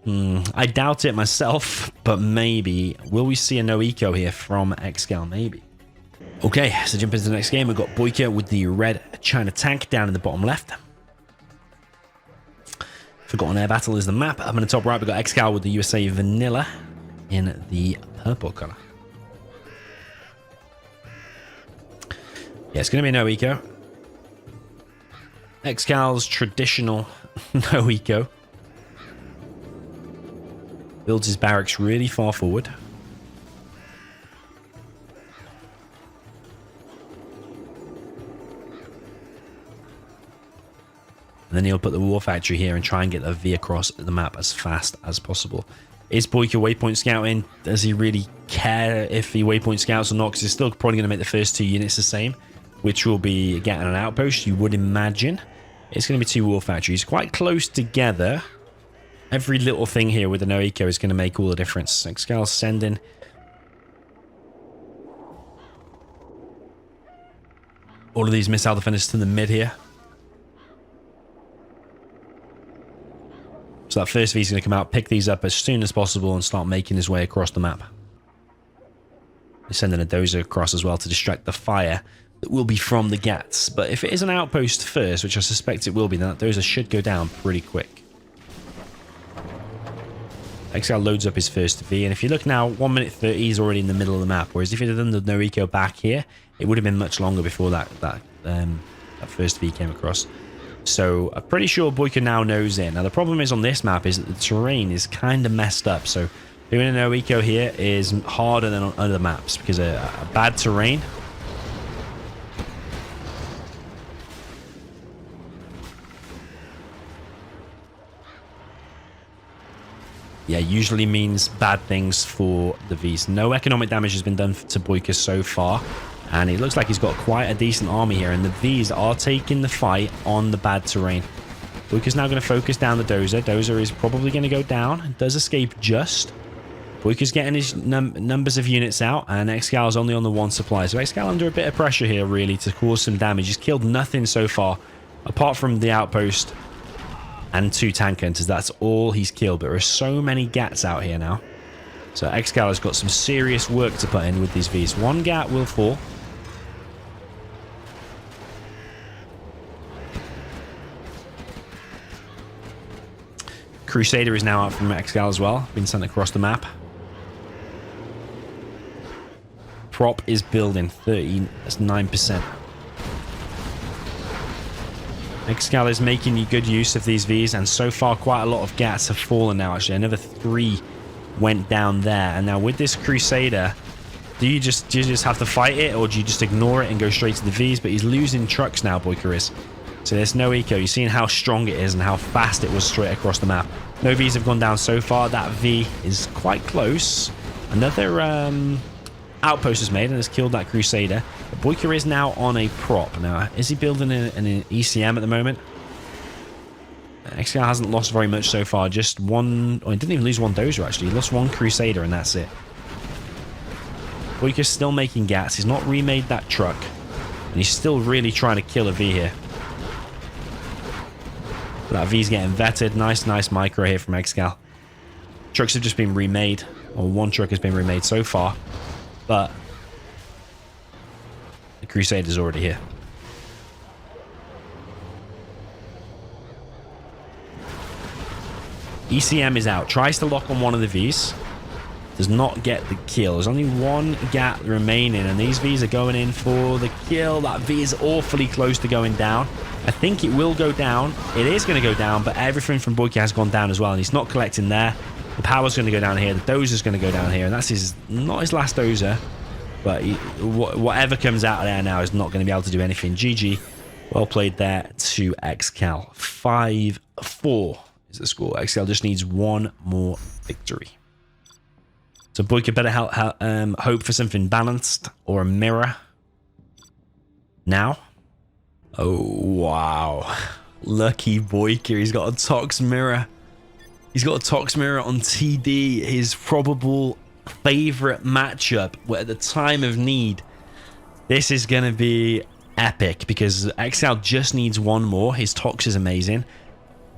I doubt it myself, but maybe. Will we see a no eco here from Excal? Maybe. Okay, so jump into the next game. We've got Boycah with the red China tank down in the bottom left. Forgotten Air Battle is the map. Up in the top right, we've got Excal with the USA Vanilla in the purple color. Yeah, it's going to be a no eco. Excal's traditional no eco. Builds his barracks really far forward. And then he'll put the war factory here and try and get the V across the map as fast as possible. Is Boycah waypoint scouting? Does he really care if he waypoint scouts or not? Because he's still probably going to make the first 2 units the same, which will be getting an outpost, you would imagine. It's going to be 2 war factories quite close together. Every little thing here with the no eco is going to make all the difference. Excal sending. All of these missile defenders to the mid here. So that first V is going to come out, pick these up as soon as possible, and start making his way across the map. He's sending a dozer across as well to distract the fire that will be from the GATS. But if it is an outpost first, which I suspect it will be, then that dozer should go down pretty quick. Excal loads up his first V, and if you look now, 1 minute 30, he's already in the middle of the map. Whereas if he'd have done the no eco back here, it would have been much longer before that first V came across. So I'm pretty sure Boycah now knows it. Now the problem is on this map is that the terrain is kind of messed up. So doing a no eco here is harder than on other maps because a bad terrain. Yeah, usually means bad things for the Vs. No economic damage has been done to Boycah so far. And it looks like he's got quite a decent army here. And the Vs are taking the fight on the bad terrain. Boycah's now going to focus down the dozer. Dozer is probably going to go down. Does escape just. Boycah's getting his numbers of units out. And Excal's only on the 1 supply. So Excal under a bit of pressure here, really, to cause some damage. He's killed nothing so far. Apart from the outpost and 2 tank hunters. That's all he's killed. But there are so many GATs out here now. So Excal has got some serious work to put in with these Vs. 1 GAT will fall. Crusader is now out from Excal as well. Been sent across the map. Prop is building 39%. Excal is making good use of these Vs, and so far quite a lot of GATs have fallen now. Actually, another 3 went down there. And now with this Crusader, do you just have to fight it, or do you just ignore it and go straight to the Vs? But he's losing trucks now, Boycah is. So there's no eco. You're seeing how strong it is and how fast it was straight across the map. No Vs have gone down so far. That V is quite close. Another outpost is made and has killed that Crusader. But Boycah is now on a prop. Now, is he building an ECM at the moment? Excal hasn't lost very much so far. Just 1... Oh, he didn't even lose 1 dozer, actually. He lost 1 Crusader, and that's it. Boycah's still making GATs. He's not remade that truck. And he's still really trying to kill a V here. That V's getting vetted. Nice micro here from Excal. Trucks have just been remade, or one truck has been remade so far, but the Crusader's already here. ECM is out. Tries to lock on one of the Vs. Does not get the kill. There's only one gap remaining, and these Vs are going in for the kill. That V is awfully close to going down. I think it will go down. It is going to go down, but everything from Boycah has gone down as well, and he's not collecting there. The power's going to go down here. The dozer's going to go down here, and that's not his last dozer, but whatever comes out of there now is not going to be able to do anything. GG. Well played there to Excal. 5-4 is the score. Excal just needs one more victory. So Boycah better hope for something balanced or a mirror. Now. Oh, wow. Lucky Boycah. He's got a Tox mirror. He's got a Tox mirror on TD. His probable favorite matchup at the time of need. This is going to be epic because Excal just needs one more. His Tox is amazing.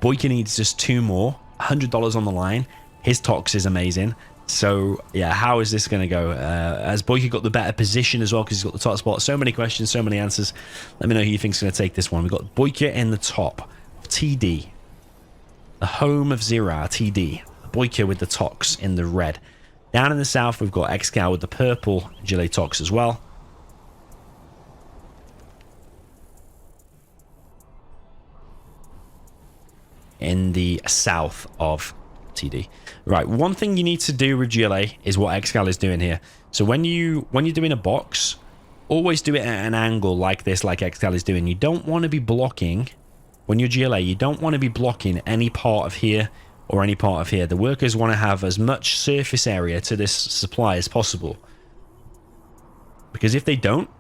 Boycah needs just two more. $100 on the line. His Tox is amazing. So, yeah, how is this going to go? Has Boycah got the better position as well because he's got the top spot? So many questions, so many answers. Let me know who you think's going to take this one. We've got Boycah in the top. TD. The home of Zero Hour, TD. Boycah with the Tox in the red. Down in the south, we've got Excal with the purple Gilet Tox as well. In the south of TD. Right, one thing you need to do with GLA is what Excal is doing here. So when you're doing a box, always do it at an angle like this, like Excal is doing. You don't want to be blocking, when you're GLA, you don't want to be blocking any part of here or any part of here. The workers want to have as much surface area to this supply as possible. Because if they don't,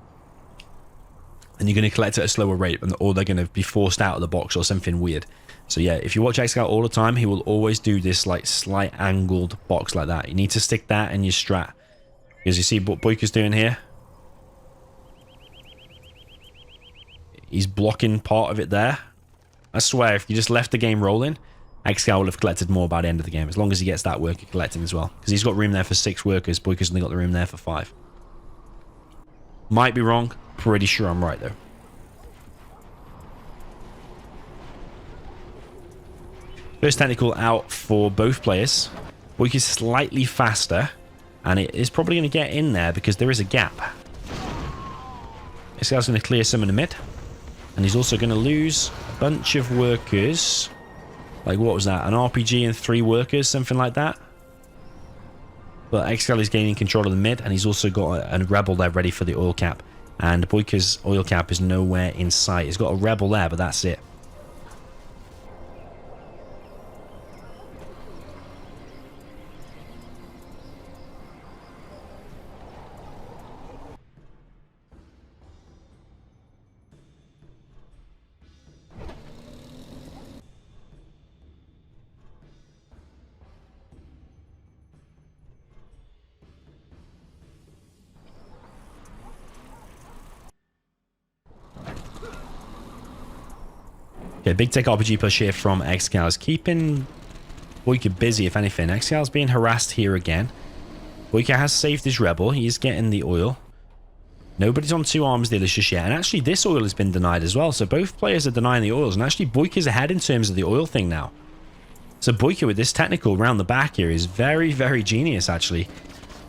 then you're going to collect at a slower rate, or they're going to be forced out of the box or something weird. So yeah, if you watch Excal all the time, he will always do this like slight angled box like that. You need to stick that in your strat. Because you see what Boycah's doing here? He's blocking part of it there. I swear, if you just left the game rolling, Excal will have collected more by the end of the game, as long as he gets that worker collecting as well. Because he's got room there for 6 workers. Boycah's only got the room there for 5. Might be wrong. Pretty sure I'm right, though. First technical out for both players. Boycah's slightly faster, and it is probably going to get in there because there is a gap. This guy's going to clear some in the mid, and he's also going to lose a bunch of workers. Like, what was that? An RPG and 3 workers, something like that. But Excal is gaining control of the mid, and he's also got a rebel there ready for the oil cap. And Boycah's oil cap is nowhere in sight. He's got a rebel there, but that's it. Okay, big tech RPG push here from Excal. Is keeping Boycah busy, if anything. Excal's being harassed here again. Boycah has saved his rebel. He is getting the oil. Nobody's on 2 arms dealers just yet. And actually, this oil has been denied as well. So both players are denying the oils. And actually, Boycah's ahead in terms of the oil thing now. So Boycah with this technical round the back here is very, very genius, actually.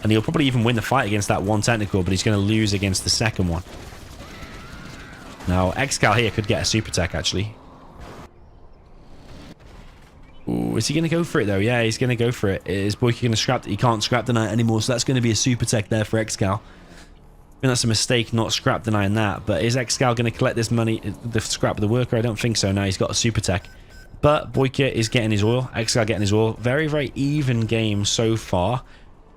And he'll probably even win the fight against that one technical, but he's going to lose against the second one. Now, Excal here could get a super tech, actually. Ooh, is he going to go for it, though? Yeah, he's going to go for it. Is Boycah going to scrap it? He can't scrap deny it anymore, so that's going to be a super tech there for Excal. I think that's a mistake not scrap denying that, but is Excal going to collect this money, the scrap of the worker? I don't think so. Now he's got a super tech. But Boycah is getting his oil. Excal getting his oil. Very, very even game so far,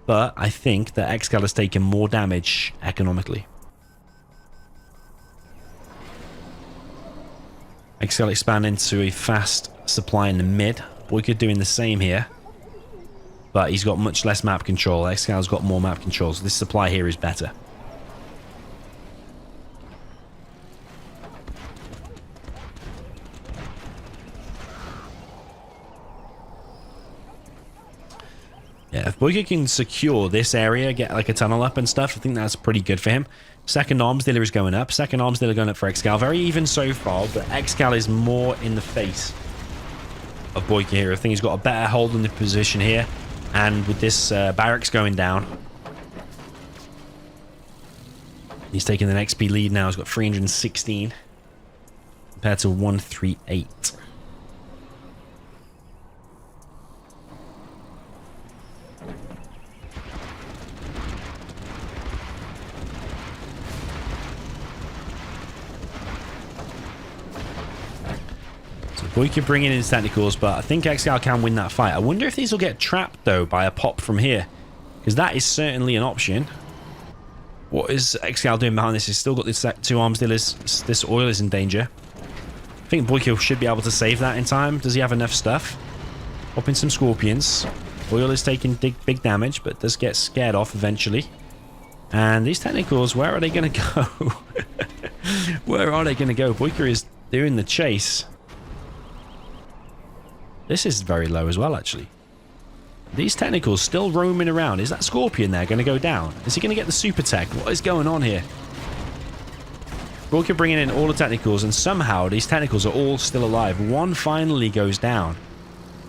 but I think that Excal has taken more damage economically. Excal expanding to a fast supply in the mid. Boycah doing the same here, but he's got much less map control. Excal's got more map control, so this supply here is better. Yeah, if Boycott can secure this area, get like a tunnel up and stuff, I think that's pretty good for him. Second arms dealer is going up. Second arms dealer going up for Excal. Very even so far, but Excal is more in the face of Boycott here. I think he's got a better hold on the position here. And with this barracks going down, he's taking an XP lead now. He's got 316 compared to 138. Boycott bringing in his technicals, but I think Excal can win that fight. I wonder if these will get trapped, though, by a pop from here. Because that is certainly an option. What is Excal doing behind this? He's still got this two arms dealers. This oil is in danger. I think Boycott should be able to save that in time. Does he have enough stuff? Pop in some scorpions. Oil is taking big damage, but does get scared off eventually. And these technicals, where are they going to go? Where are they going to go? Boycott is doing the chase. This is very low as well, actually. These technicals still roaming around. Is that Scorpion there going to go down? Is he going to get the super tech? What is going on here? Boycott bringing in all the technicals, and somehow these technicals are all still alive. One finally goes down.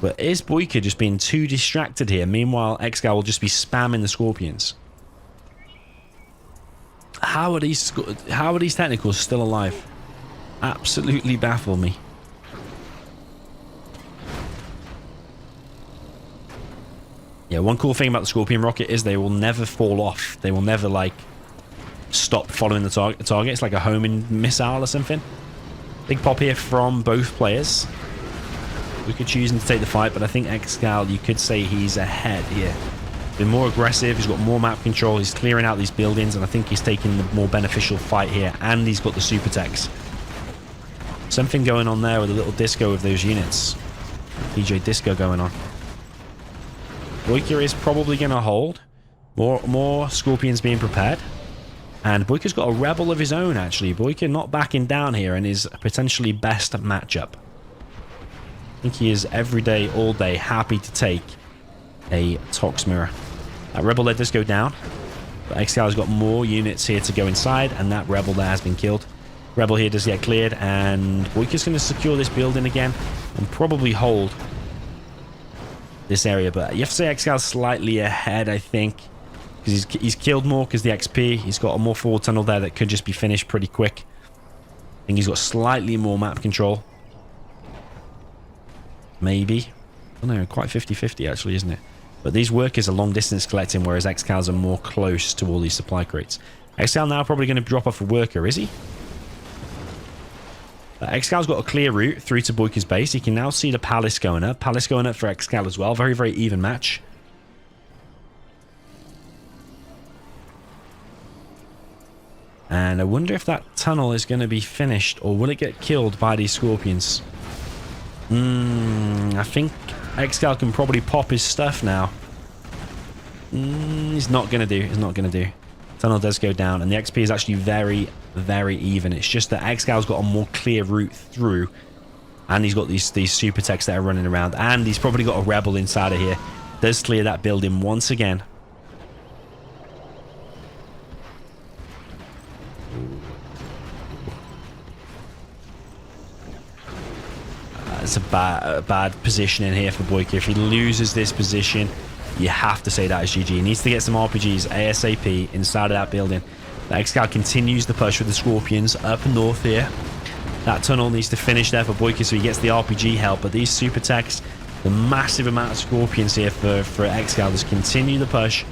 But is Boycott just being too distracted here? Meanwhile, Excal will just be spamming the Scorpions. How are these technicals still alive? Absolutely baffle me. Yeah, one cool thing about the Scorpion rocket is they will never fall off. They will never, like, stop following the target. It's like a homing missile or something. Big pop here from both players. We could choose him to take the fight, but I think Excal, you could say he's ahead here. Been more aggressive. He's got more map control. He's clearing out these buildings, and I think he's taking the more beneficial fight here. And he's got the super techs. Something going on there with a little disco of those units. DJ disco going on. Boycott is probably going to hold. More Scorpions being prepared. And Boycott's got a rebel of his own, actually. Boycott not backing down here and is potentially best matchup. I think he is every day, all day, happy to take a Tox Mirror. That rebel there does go down. But Excal's got more units here to go inside, and that rebel there has been killed. Rebel here does get cleared, and Boycott's going to secure this building again and probably hold this area, but you have to say Excal's slightly ahead, I think, because he's killed more because the XP. He's got a more forward tunnel there that could just be finished pretty quick. I think he's got slightly more map control. Maybe. I don't know, quite 50-50 actually, isn't it? But these workers are long distance collecting, whereas Excal's are more close to all these supply crates. Excal now probably going to drop off a worker, is he? Excal's got a clear route through to Boycott's base. He can now see the palace going up. Palace going up for Excal as well. Very, very even match. And I wonder if that tunnel is going to be finished, or will it get killed by these Scorpions? I think Excal can probably pop his stuff now. He's not going to do. He's not going to do. Tunnel does go down, and the XP is actually very, very even. It's just that Excal's got a more clear route through, and he's got these super techs that are running around, and he's probably got a rebel inside of here. Does clear that building once again. It's a bad position in here for Boycott. If he loses this position, you have to say that is GG. He needs to get some RPGs ASAP inside of that building. The Excal continues the push with the Scorpions up north here. That tunnel needs to finish there for Boycott so he gets the RPG help. But these super techs, the massive amount of Scorpions here for Excal, just continue the push.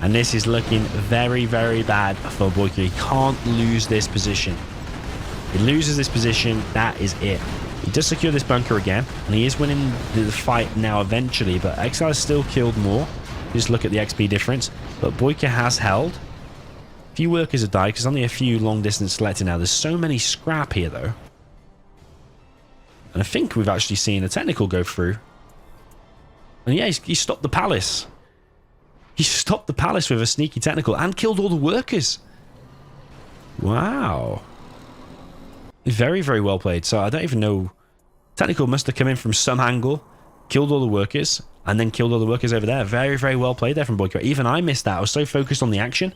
And this is looking very, very bad for Boycott. He can't lose this position. If he loses this position, that is it. He does secure this bunker again, and he is winning the fight now eventually, but Excal has still killed more. Just look at the XP difference. But Boycott has held. A few workers have died, because only a few long distance selected now. There's so many scrap here, though. And I think we've actually seen a technical go through. And yeah, he stopped the palace. He stopped the palace with a sneaky technical and killed all the workers. Wow. Very, very well played. So I don't even know. Technical must have come in from some angle. killed all the workers, and then killed all the workers over there. Very, very well played there from Boycott. Even I missed that. I was so focused on the action.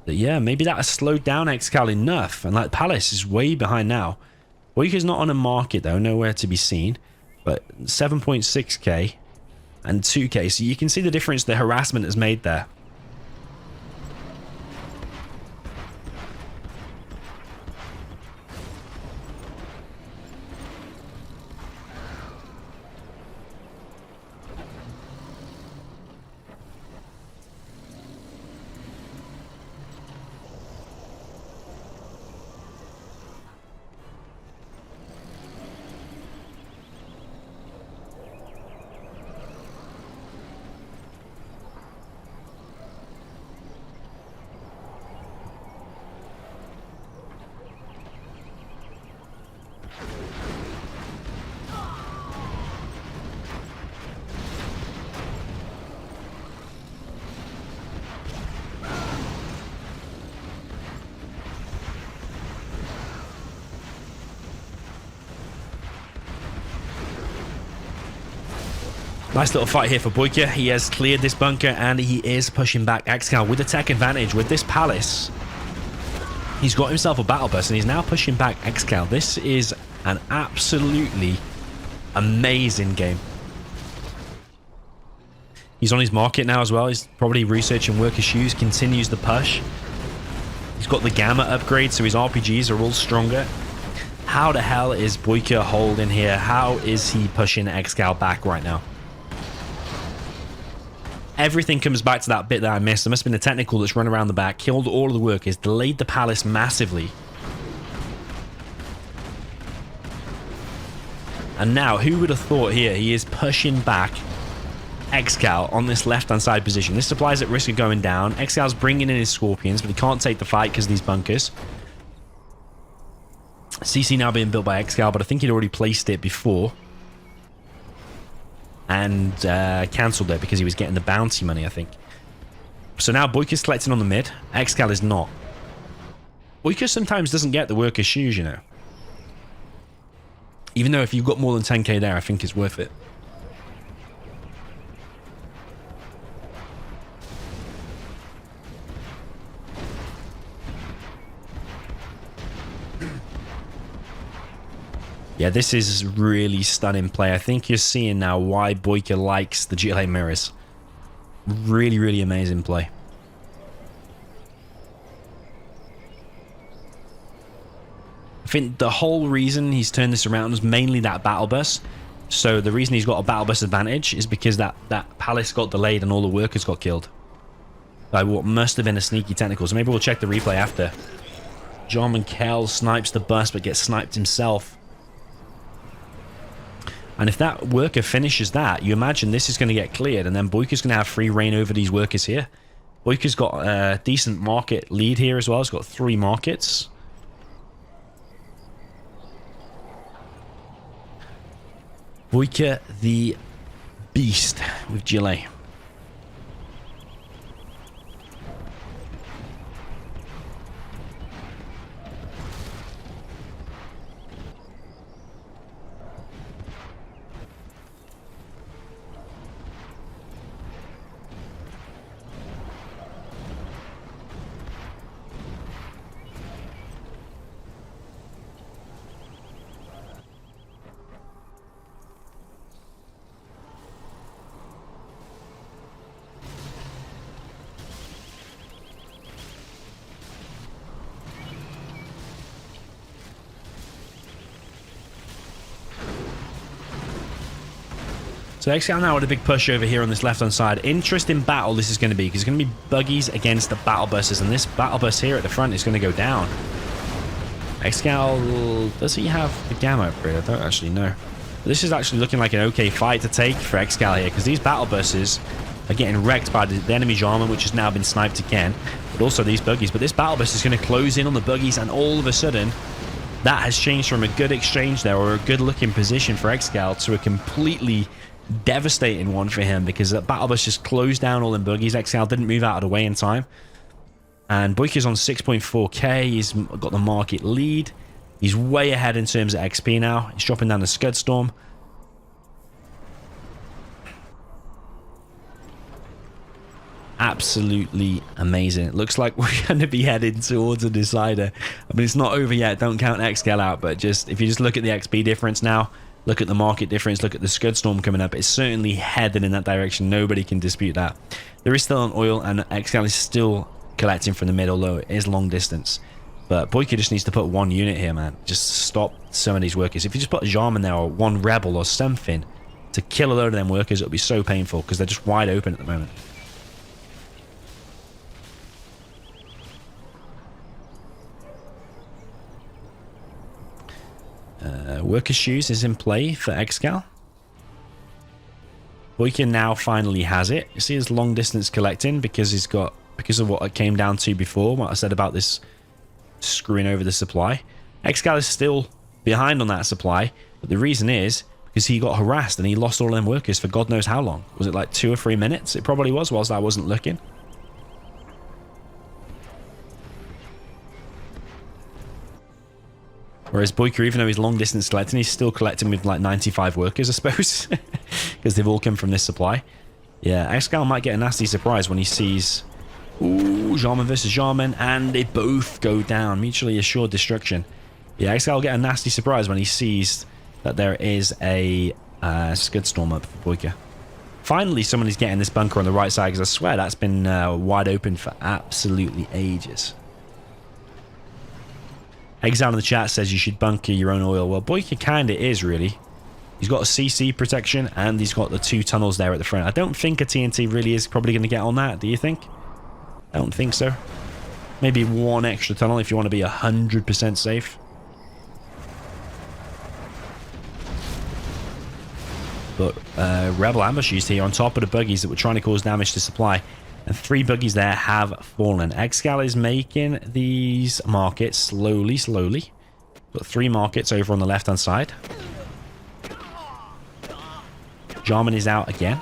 But yeah, maybe that has slowed down Excal enough. And like Palace is way behind now. Boycah's not on a market though, nowhere to be seen. But 7.6k and 2k. So you can see the difference the harassment has made there. Nice little fight here for Boycah. He has cleared this bunker and he is pushing back Excal with the tech advantage with this palace. He's got himself a battle bus and he's now pushing back Excal. This is an absolutely amazing game. He's on his market now as well. He's probably researching worker shoes, continues the push. He's got the gamma upgrade, so his RPGs are all stronger. How the hell is Boycah holding here? How is he pushing Excal back right now? Everything comes back to that bit that I missed. There must have been a technical that's run around the back, killed all of the workers, delayed the palace massively. And now, who would have thought here, he is pushing back Excal on this left-hand side position. This supply's at risk of going down. Excal's bringing in his Scorpions, but he can't take the fight because of these bunkers. CC now being built by Excal, but I think he'd already placed it before. And cancelled it because he was getting the bounty money, I think. So now Boycah's collecting on the mid. Excal is not. Boycah sometimes doesn't get the worker's shoes, you know. Even though if you've got more than 10k there, I think it's worth it. Yeah, this is really stunning play. I think you're seeing now why Boycah likes the GLA mirrors. Really, really amazing play. I think the whole reason he's turned this around is mainly that battle bus. So the reason he's got a battle bus advantage is because that palace got delayed and all the workers got killed by what must have been a sneaky technical. So maybe we'll check the replay after. John Kell snipes the bus but gets sniped himself. And if that worker finishes that, you imagine this is going to get cleared, and then Boycah's going to have free reign over these workers here. Boycah's got a decent market lead here as well. He's got 3 markets. Boycah the Beast with GLA. So Excal now with a big push over here on this left-hand side. Interesting battle this is going to be, because it's going to be buggies against the battle buses, and this battle bus here at the front is going to go down. Excal, does he have the gamma upgrade? I don't actually know. But this is actually looking like an okay fight to take for Excal here, because these battle buses are getting wrecked by the enemy's armor, which has now been sniped again, but also these buggies. But this battle bus is going to close in on the buggies, and all of a sudden, that has changed from a good exchange there, or a good looking position for Excal, to a completely devastating one for him because that battle bus just closed down all them buggies. Excal didn't move out of the way in time. And Boycah's on 6.4k. He's got the market lead. He's way ahead in terms of XP now. He's dropping down the Scud Storm. Absolutely amazing. It looks like we're going to be heading towards a decider. I mean, it's not over yet. Don't count Excal out, but just if you just look at the XP difference now, look at the market difference, look at the Scud Storm coming up, it's certainly heading in that direction. Nobody can dispute that. There is still an oil, and Excal is still collecting from the mid, although it is long distance. But Boycah just needs to put one unit here, man. Just stop some of these workers. If you just put a Jarman there or one Rebel or something to kill a load of them workers, it'll be so painful because they're just wide open at the moment. Worker shoes is in play for Excal. Boycah now finally has it. You see his long distance collecting because of what it came down to before, what I said about this screwing over the supply. Excal is still behind on that supply, but the reason is because he got harassed and he lost all them workers for God knows how long. Was it like 2 or 3 minutes? It probably was, whilst I wasn't looking. Whereas Boycah, even though he's long distance collecting, he's still collecting with like 95 workers, I suppose. Because they've all come from this supply. Yeah, Excal might get a nasty surprise when he sees... Ooh, Jarman versus Jarman, and they both go down. Mutually assured destruction. Yeah, Excal will get a nasty surprise when he sees that there is a Scud Storm up for Boycah. Finally, somebody's getting this bunker on the right side, because I swear that's been wide open for absolutely ages. Exile in the chat says you should bunker your own oil. Well, Boycah kinda is, really. He's got a CC protection, and he's got the 2 tunnels there at the front. I don't think a TNT really is probably going to get on that, do you think? I don't think so. Maybe 1 extra tunnel if you want to be 100% safe. But Rebel ambushes here on top of the buggies that were trying to cause damage to supply. And 3 buggies there have fallen. Excal is making these markets slowly. Got 3 markets over on the left-hand side. Jarman is out again.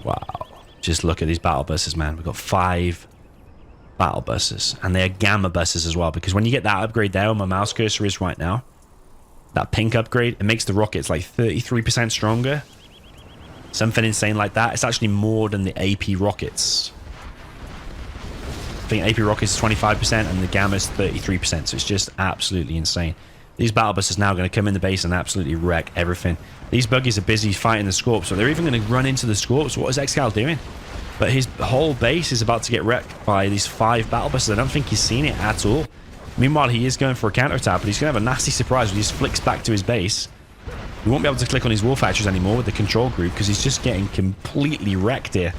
Wow. Just look at these battle buses, man. We've got 5 battle buses. And they are gamma buses as well. Because when you get that upgrade there, where my mouse cursor is right now, that pink upgrade, it makes the rockets like 33% stronger. Something insane like that. It's actually more than the AP rockets. I think AP rockets is 25% and the gamma is 33%. So it's just absolutely insane. These battle buses now going to come in the base and absolutely wreck everything. These buggies are busy fighting the Scorps, so they're even going to run into the Scorps. What is Excal doing? But his whole base is about to get wrecked by these 5 battle buses. I don't think he's seen it at all. Meanwhile, he is going for a counterattack, but he's going to have a nasty surprise when he just flicks back to his base. He won't be able to click on his war factories anymore with the control group because he's just getting completely wrecked here.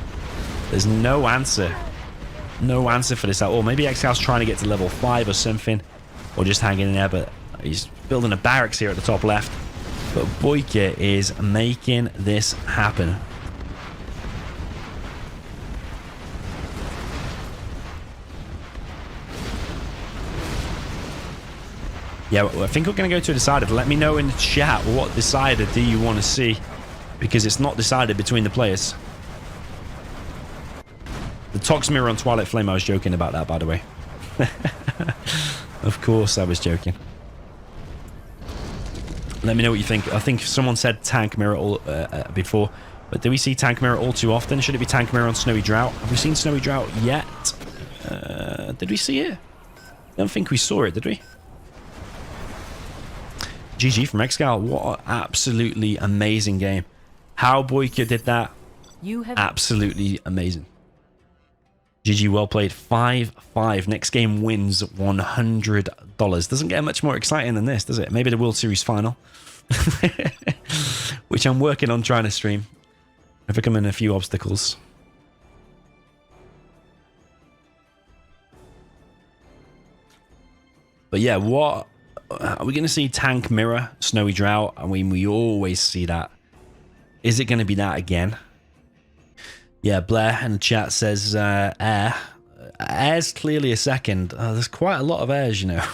There's no answer. No answer for this at all. Maybe Excal's trying to get to level 5 or something, or just hanging in there, but he's building a barracks here at the top left. But Boycah is making this happen. Yeah, I think we're going to go to a decider. Let me know in the chat what decider do you want to see, because it's not decided between the players. The Tox Mirror on Twilight Flame, I was joking about that, by the way. Of course I was joking. Let me know what you think. I think someone said Tank Mirror all, before, but do we see Tank Mirror all too often? Should it be Tank Mirror on Snowy Drought? Have we seen Snowy Drought yet? Did we see it? I don't think we saw it, did we? GG from Excal. What an absolutely amazing game. How Boycah did that, absolutely amazing. GG, well played. 5-5. Next game wins $100. Doesn't get much more exciting than this, does it? Maybe the World Series final. Which I'm working on trying to stream. Overcoming a few obstacles. But yeah, what are we going to see? Tank mirror, snowy drought. I mean, we always see that. Is it going to be that again? Yeah, Blair in the chat says air. Air's clearly a second. There's quite a lot of airs, you know.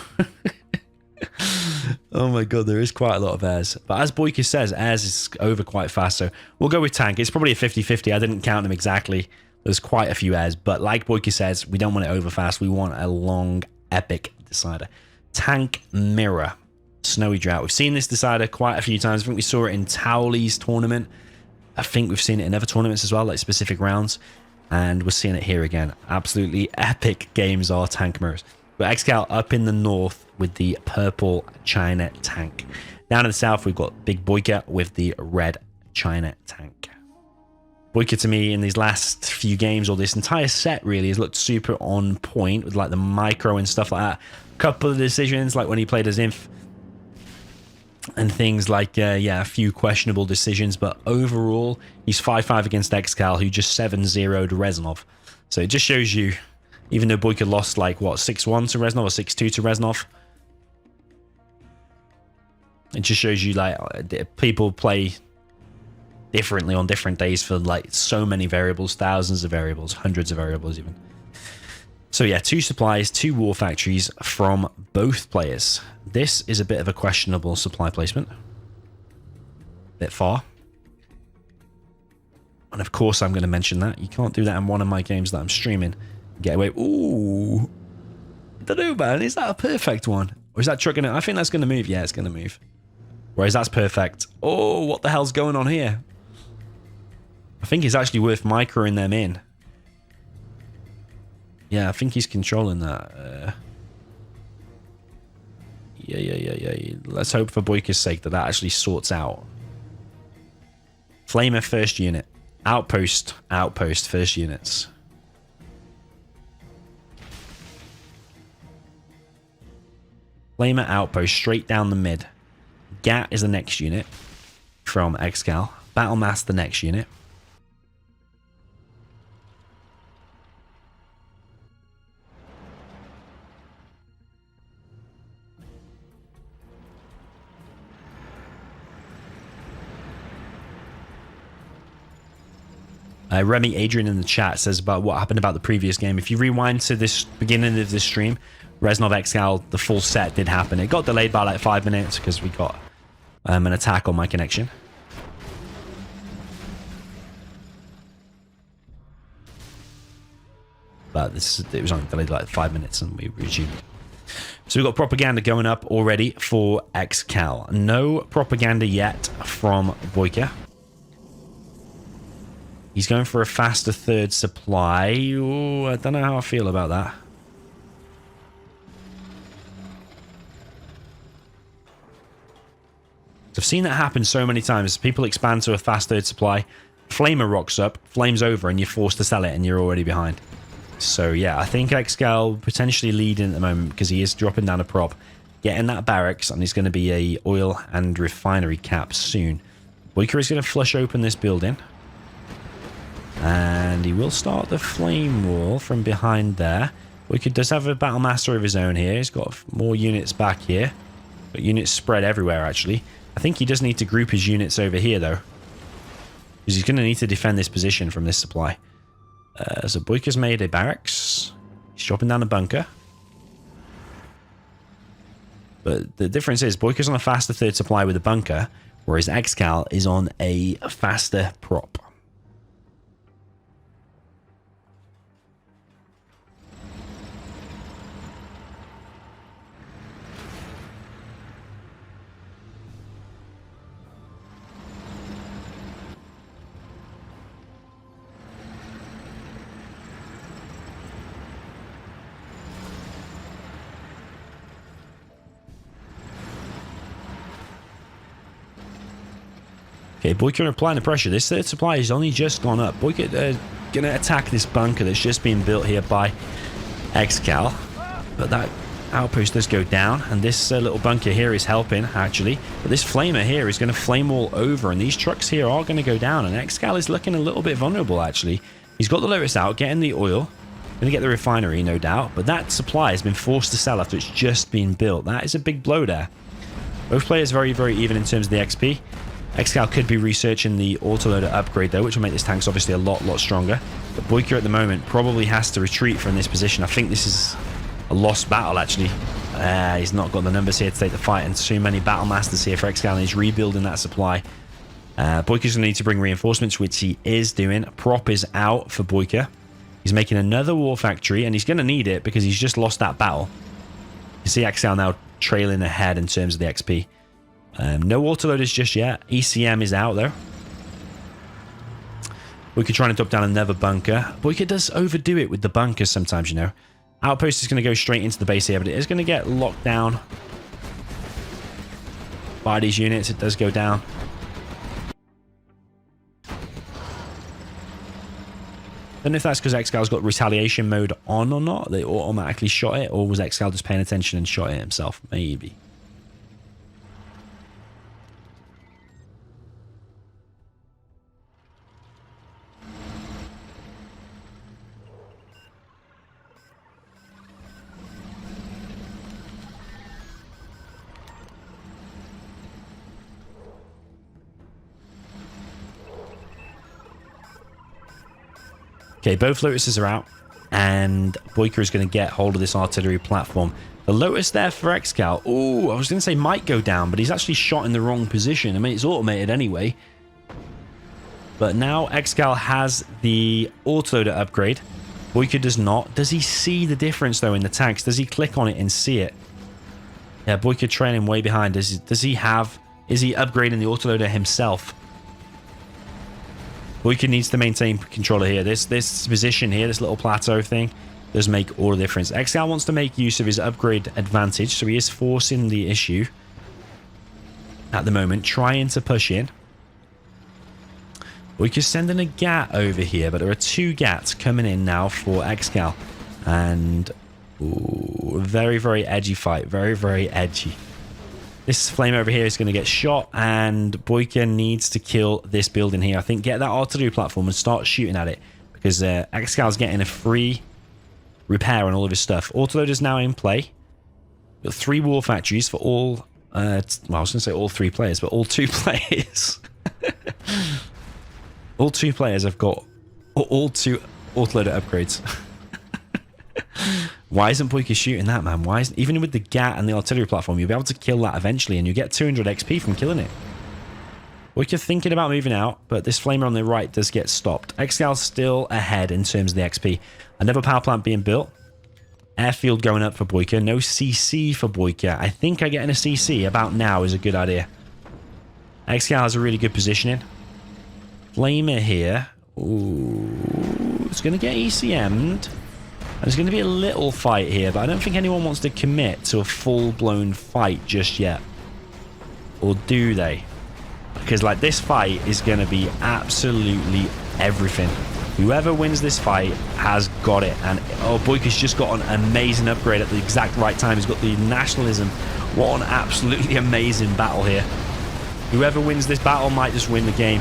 Oh my god, there is quite a lot of airs. But as Boycah says, airs is over quite fast. So we'll go with tank. It's probably a 50-50. I didn't count them exactly. There's quite a few airs. But like Boycah says, we don't want it over fast. We want a long, epic decider. Tank mirror, snowy drought. We've seen this decider quite a few times. I think we saw it in Toweleeeie's tournament. I think we've seen it in other tournaments as well, like specific rounds. And we're seeing it here again. Absolutely epic games are tank mirrors. But Excal up in the north with the purple China tank. Down in the south, we've got Big Boycah with the red China tank. Boycah, to me, in these last few games, or this entire set, really, has looked super on point with like the micro and stuff like that. Couple of decisions, like when he played as Inf, and things like, yeah, a few questionable decisions, but overall, he's 5-5 against Excal, who just 7-0'd Reznov. So it just shows you, even though Boycah lost, like, what, 6-1 to Reznov or 6-2 to Reznov, it just shows you, like, people play differently on different days for, like, so many variables, thousands of variables, hundreds of variables even. So yeah, 2 supplies, 2 war factories from both players. This is a bit of a questionable supply placement. Bit far. And of course I'm going to mention that. You can't do that in one of my games that I'm streaming. Get away. Ooh. I don't know, man. Is that a perfect one? Or is that truck gonna... I think that's going to move. Yeah, it's going to move. Whereas that's perfect. Oh, what the hell's going on here? I think it's actually worth microing them in. Yeah, I think he's controlling that. Yeah. Let's hope for Boycah's sake that that actually sorts out. Flamer first unit. Outpost, first units. Flamer outpost straight down the mid. Gat is the next unit from Excal. Battle Mass the next unit. Remy Adrian in the chat says about what happened about the previous game. If you rewind to this beginning of this stream, Reznov Excal, the full set did happen. It got delayed by like 5 minutes because we got an attack on my connection. But it was only delayed like 5 minutes and we resumed. So we've got propaganda going up already for Excal. No propaganda yet from Boycah. He's going for a faster third supply. Ooh, I don't know how I feel about that. I've seen that happen so many times. People expand to a fast third supply. Flamer rocks up, flames over, and you're forced to sell it, and you're already behind. So yeah, I think Excal potentially leading at the moment because he is dropping down a prop, getting that barracks, and he's going to be a oil and refinery cap soon. Boycah is going to flush open this building. And he will start the flame wall from behind there. Boycah does have a battle master of his own here. He's got more units back here. But units spread everywhere, actually. I think he does need to group his units over here, though. Because he's going to need to defend this position from this supply. So Boycah's made a barracks. He's dropping down a bunker. But the difference is Boycah's on a faster third supply with a bunker, whereas Excal is on a faster prop. Okay, Boycott applying the pressure. This third supply has only just gone up. Boycott going to attack this bunker that's just been built here by Excal. But that outpost does go down, and this little bunker here is helping, actually. But this flamer here is going to flame all over, and these trucks here are going to go down, and Excal is looking a little bit vulnerable, actually. He's got the Lotus out, getting the oil. Going to get the refinery, no doubt. But that supply has been forced to sell after it's just been built. That is a big blow there. Both players very, very even in terms of the XP. Excal could be researching the autoloader upgrade, though, which will make this tanks obviously a lot stronger. But Boycah at the moment probably has to retreat from this position. I think this is a lost battle, actually. He's not got the numbers here to take the fight, and too many battle masters here for Excal, and he's rebuilding that supply. Boycah's going to need to bring reinforcements, which he is doing. Prop is out for Boycah. He's making another war factory, and he's going to need it because he's just lost that battle. You see Excal now trailing ahead in terms of the XP. No autoloaders just yet. ECM is out, though. Boycah trying to drop down another bunker. Boycah does overdo it with the bunkers sometimes, you know. Outpost is going to go straight into the base here, but it is going to get locked down by these units. It does go down. I don't know if that's because Excal's got retaliation mode on or not. They automatically shot it, or was Excal just paying attention and shot it himself? Maybe. Okay, both Lotuses are out, and Boycah is going to get hold of this artillery platform. The Lotus there for Excal. Oh, I was going to say might go down, but he's actually shot in the wrong position. I mean, it's automated anyway. But now Excal has the autoloader upgrade. Boycah does not. Does he see the difference, though, in the tanks? Does he click on it and see it? Yeah, Boycah trailing way behind. Does he have... Is he upgrading the autoloader himself? Boycah needs to maintain control here. This position here, this little plateau thing, does make all the difference. Excal wants to make use of his upgrade advantage, so he is forcing the issue at the moment, trying to push in. Boycah's sending a GAT over here, but there are 2 GATs coming in now for Excal. And ooh, very, very edgy fight. Very, very edgy. This flame over here is going to get shot, and Boycah needs to kill this building here. I think get that artillery platform and start shooting at it, because Excal's getting a free repair on all of his stuff. Autoloader's now in play. Got 3 war factories for all... well, I was going to say all 3 players, but all 2 players. All 2 players have got all 2 autoloader upgrades. Why isn't Boycah shooting that, man? Why isn't... Even with the GAT and the artillery platform, you'll be able to kill that eventually, and you get 200 XP from killing it. Boycah thinking about moving out, but this flamer on the right does get stopped. Excal's still ahead in terms of the XP. Another power plant being built. Airfield going up for Boycah. No CC for Boycah. I think getting a CC about now is a good idea. Excal has a really good positioning. Flamer here. Ooh, it's going to get ECM'd. There's going to be a little fight here, but I don't think anyone wants to commit to a full-blown fight just yet. Or do they? Because, like, this fight is going to be absolutely everything. Whoever wins this fight has got it. And, oh, Boycah's just got an amazing upgrade at the exact right time. He's got the nationalism. What an absolutely amazing battle here. Whoever wins this battle might just win the game.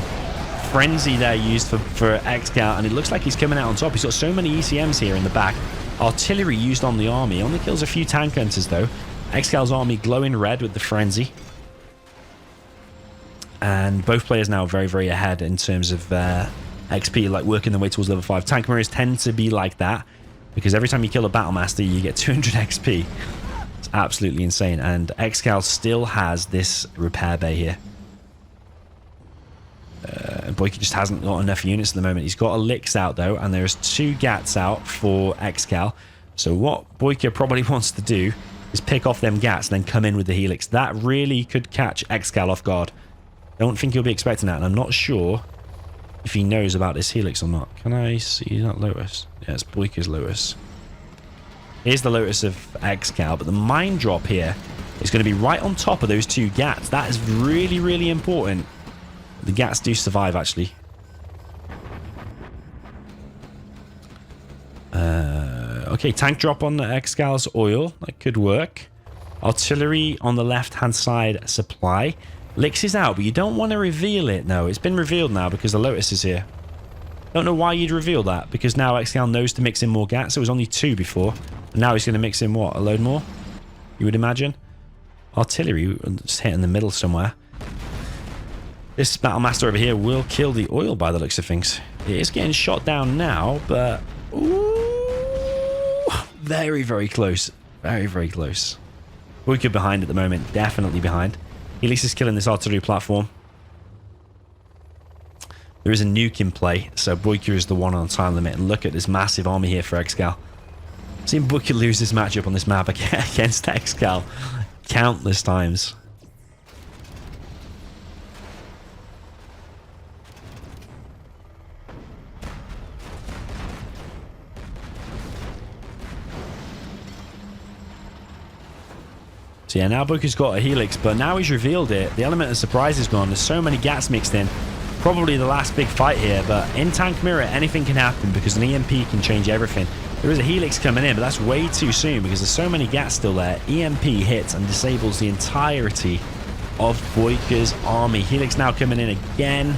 Frenzy there used for Excal, and it looks like he's coming out on top. He's got so many ECMs here in the back. Artillery used on the army. Only kills a few tank hunters, though. Excal's army glowing red with the frenzy. And both players now very, very ahead in terms of XP, like working their way towards level 5. Tank mirrors tend to be like that, because every time you kill a battle master, you get 200 XP. It's absolutely insane. And Excal still has this repair bay here. Boycah just hasn't got enough units at the moment. He's got a Licks out, though, and there's 2 GATs out for Excal. So what Boycah probably wants to do is pick off them GATs and then come in with the Helix. That really could catch Excal off guard. I don't think he'll be expecting that, and I'm not sure if he knows about this Helix or not. Can I see that Lotus? Yeah, it's Boycah's Lotus. Here's the Lotus of Excal, but the mine drop here is going to be right on top of those 2 GATs. That is really, really important. The Gats do survive, actually. Okay, tank drop on the Excal's oil. That could work. Artillery on the left-hand side supply. Lix is out, but you don't want to reveal it. No, it's been revealed now because the Lotus is here. Don't know why you'd reveal that, because now Excal knows to mix in more Gats. It was only 2 before. And now he's going to mix in what? A load more? You would imagine? Artillery, just hit in the middle somewhere. This Battle Master over here will kill the oil by the looks of things. It is getting shot down now, but... Ooh, very, very close. Very, very close. Boycott behind at the moment. Definitely behind. Helix is killing this artillery platform. There is a nuke in play, so Boycott is the one on time limit. And look at this massive army here for Excal. I've seen Boycott lose this matchup on this map against Excal countless times. So yeah, now Boycott's got a Helix, but now he's revealed it. The element of surprise is gone. There's so many Gats mixed in. Probably the last big fight here, but in Tank Mirror, anything can happen because an EMP can change everything. There is a Helix coming in, but that's way too soon because there's so many Gats still there. EMP hits and disables the entirety of Boyka's army. Helix now coming in again,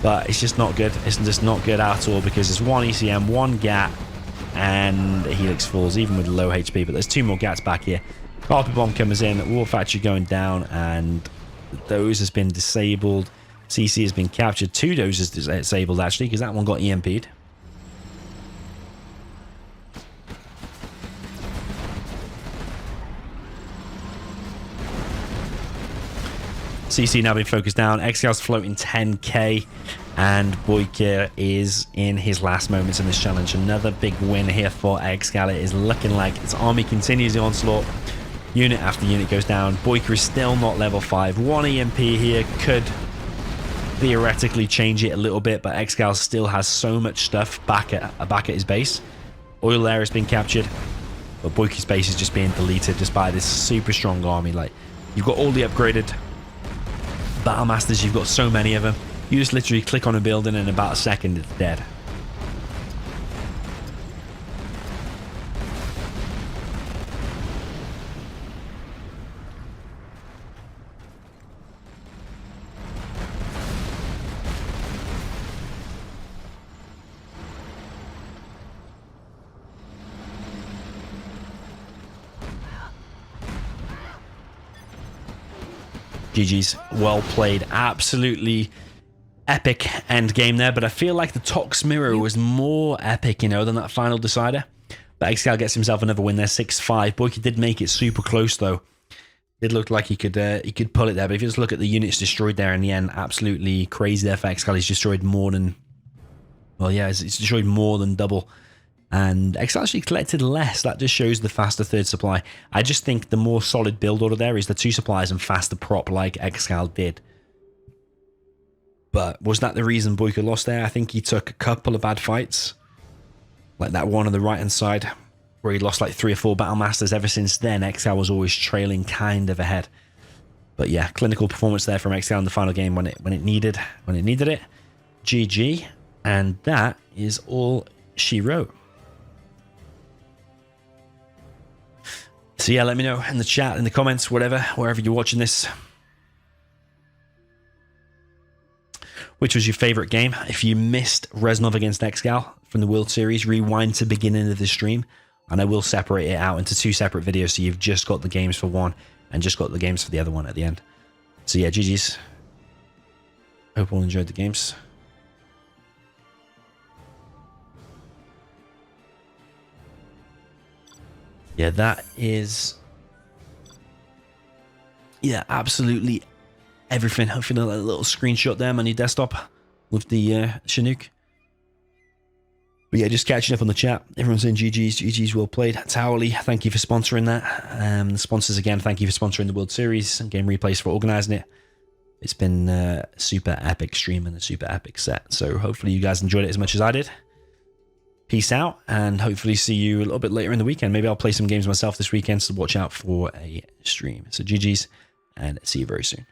but it's just not good. It's just not good at all because there's 1 ECM, 1 Gat, and the Helix falls even with low HP, but there's 2 more Gats back here. Carpet Bomb comes in, War Factory going down, and those has been disabled. CC has been captured. 2 doses disabled actually, because that one got EMP'd. CC now being focused down. Excal's floating 10k, and Boycah is in his last moments in this challenge. Another big win here for Excal. It is looking like its army continues the onslaught. Unit after unit goes down. Boycah is still not level 5. 1 EMP here could theoretically change it a little bit, but Excal still has so much stuff back at his base. Oil there has been captured, but Boyka's base is just being deleted just by this super strong army. Like, you've got all the upgraded Battle Masters, you've got so many of them. You just literally click on a building and in about a second it's dead. GG's, well played. Absolutely epic end game there, but I feel like the Tox Mirror was more epic, you know, than that final decider. But Excal gets himself another win there, 6-5. Boycah did make it super close though. It looked like he could pull it there, but if you just look at the units destroyed there in the end, absolutely crazy there for Excal. He's destroyed more than, well, yeah, it's destroyed more than double. And Excal actually collected less. That just shows the faster third supply. I just think the more solid build order there is the 2 supplies and faster prop like Excal did. But was that the reason Boycah lost there? I think he took a couple of bad fights. Like that one on the right-hand side, where he lost like 3 or 4 Battle Masters. Ever since then, Excal was always trailing kind of ahead. But yeah, clinical performance there from Excal in the final game when it needed it. GG. And that is all she wrote. So yeah, let me know in the chat, in the comments, whatever, wherever you're watching this. Which was your favorite game? If you missed Reznov against Excal from the World Series, rewind to the beginning of the stream, and I will separate it out into 2 separate videos, so you've just got the games for one and just got the games for the other one at the end. So yeah, GG's. Hope all enjoyed the games. Yeah, that is... yeah, absolutely everything. Hopefully a little screenshot there on your desktop with the Chinook. But yeah, just catching up on the chat. Everyone's saying GG's well played. Toweleeeie, thank you for sponsoring that. The sponsors again, thank you for sponsoring the World Series and Game Replays for organising it. It's been a super epic stream and a super epic set. So hopefully you guys enjoyed it as much as I did. Peace out, and hopefully see you a little bit later in the weekend. Maybe I'll play some games myself this weekend, so watch out for a stream. So GG's, and see you very soon.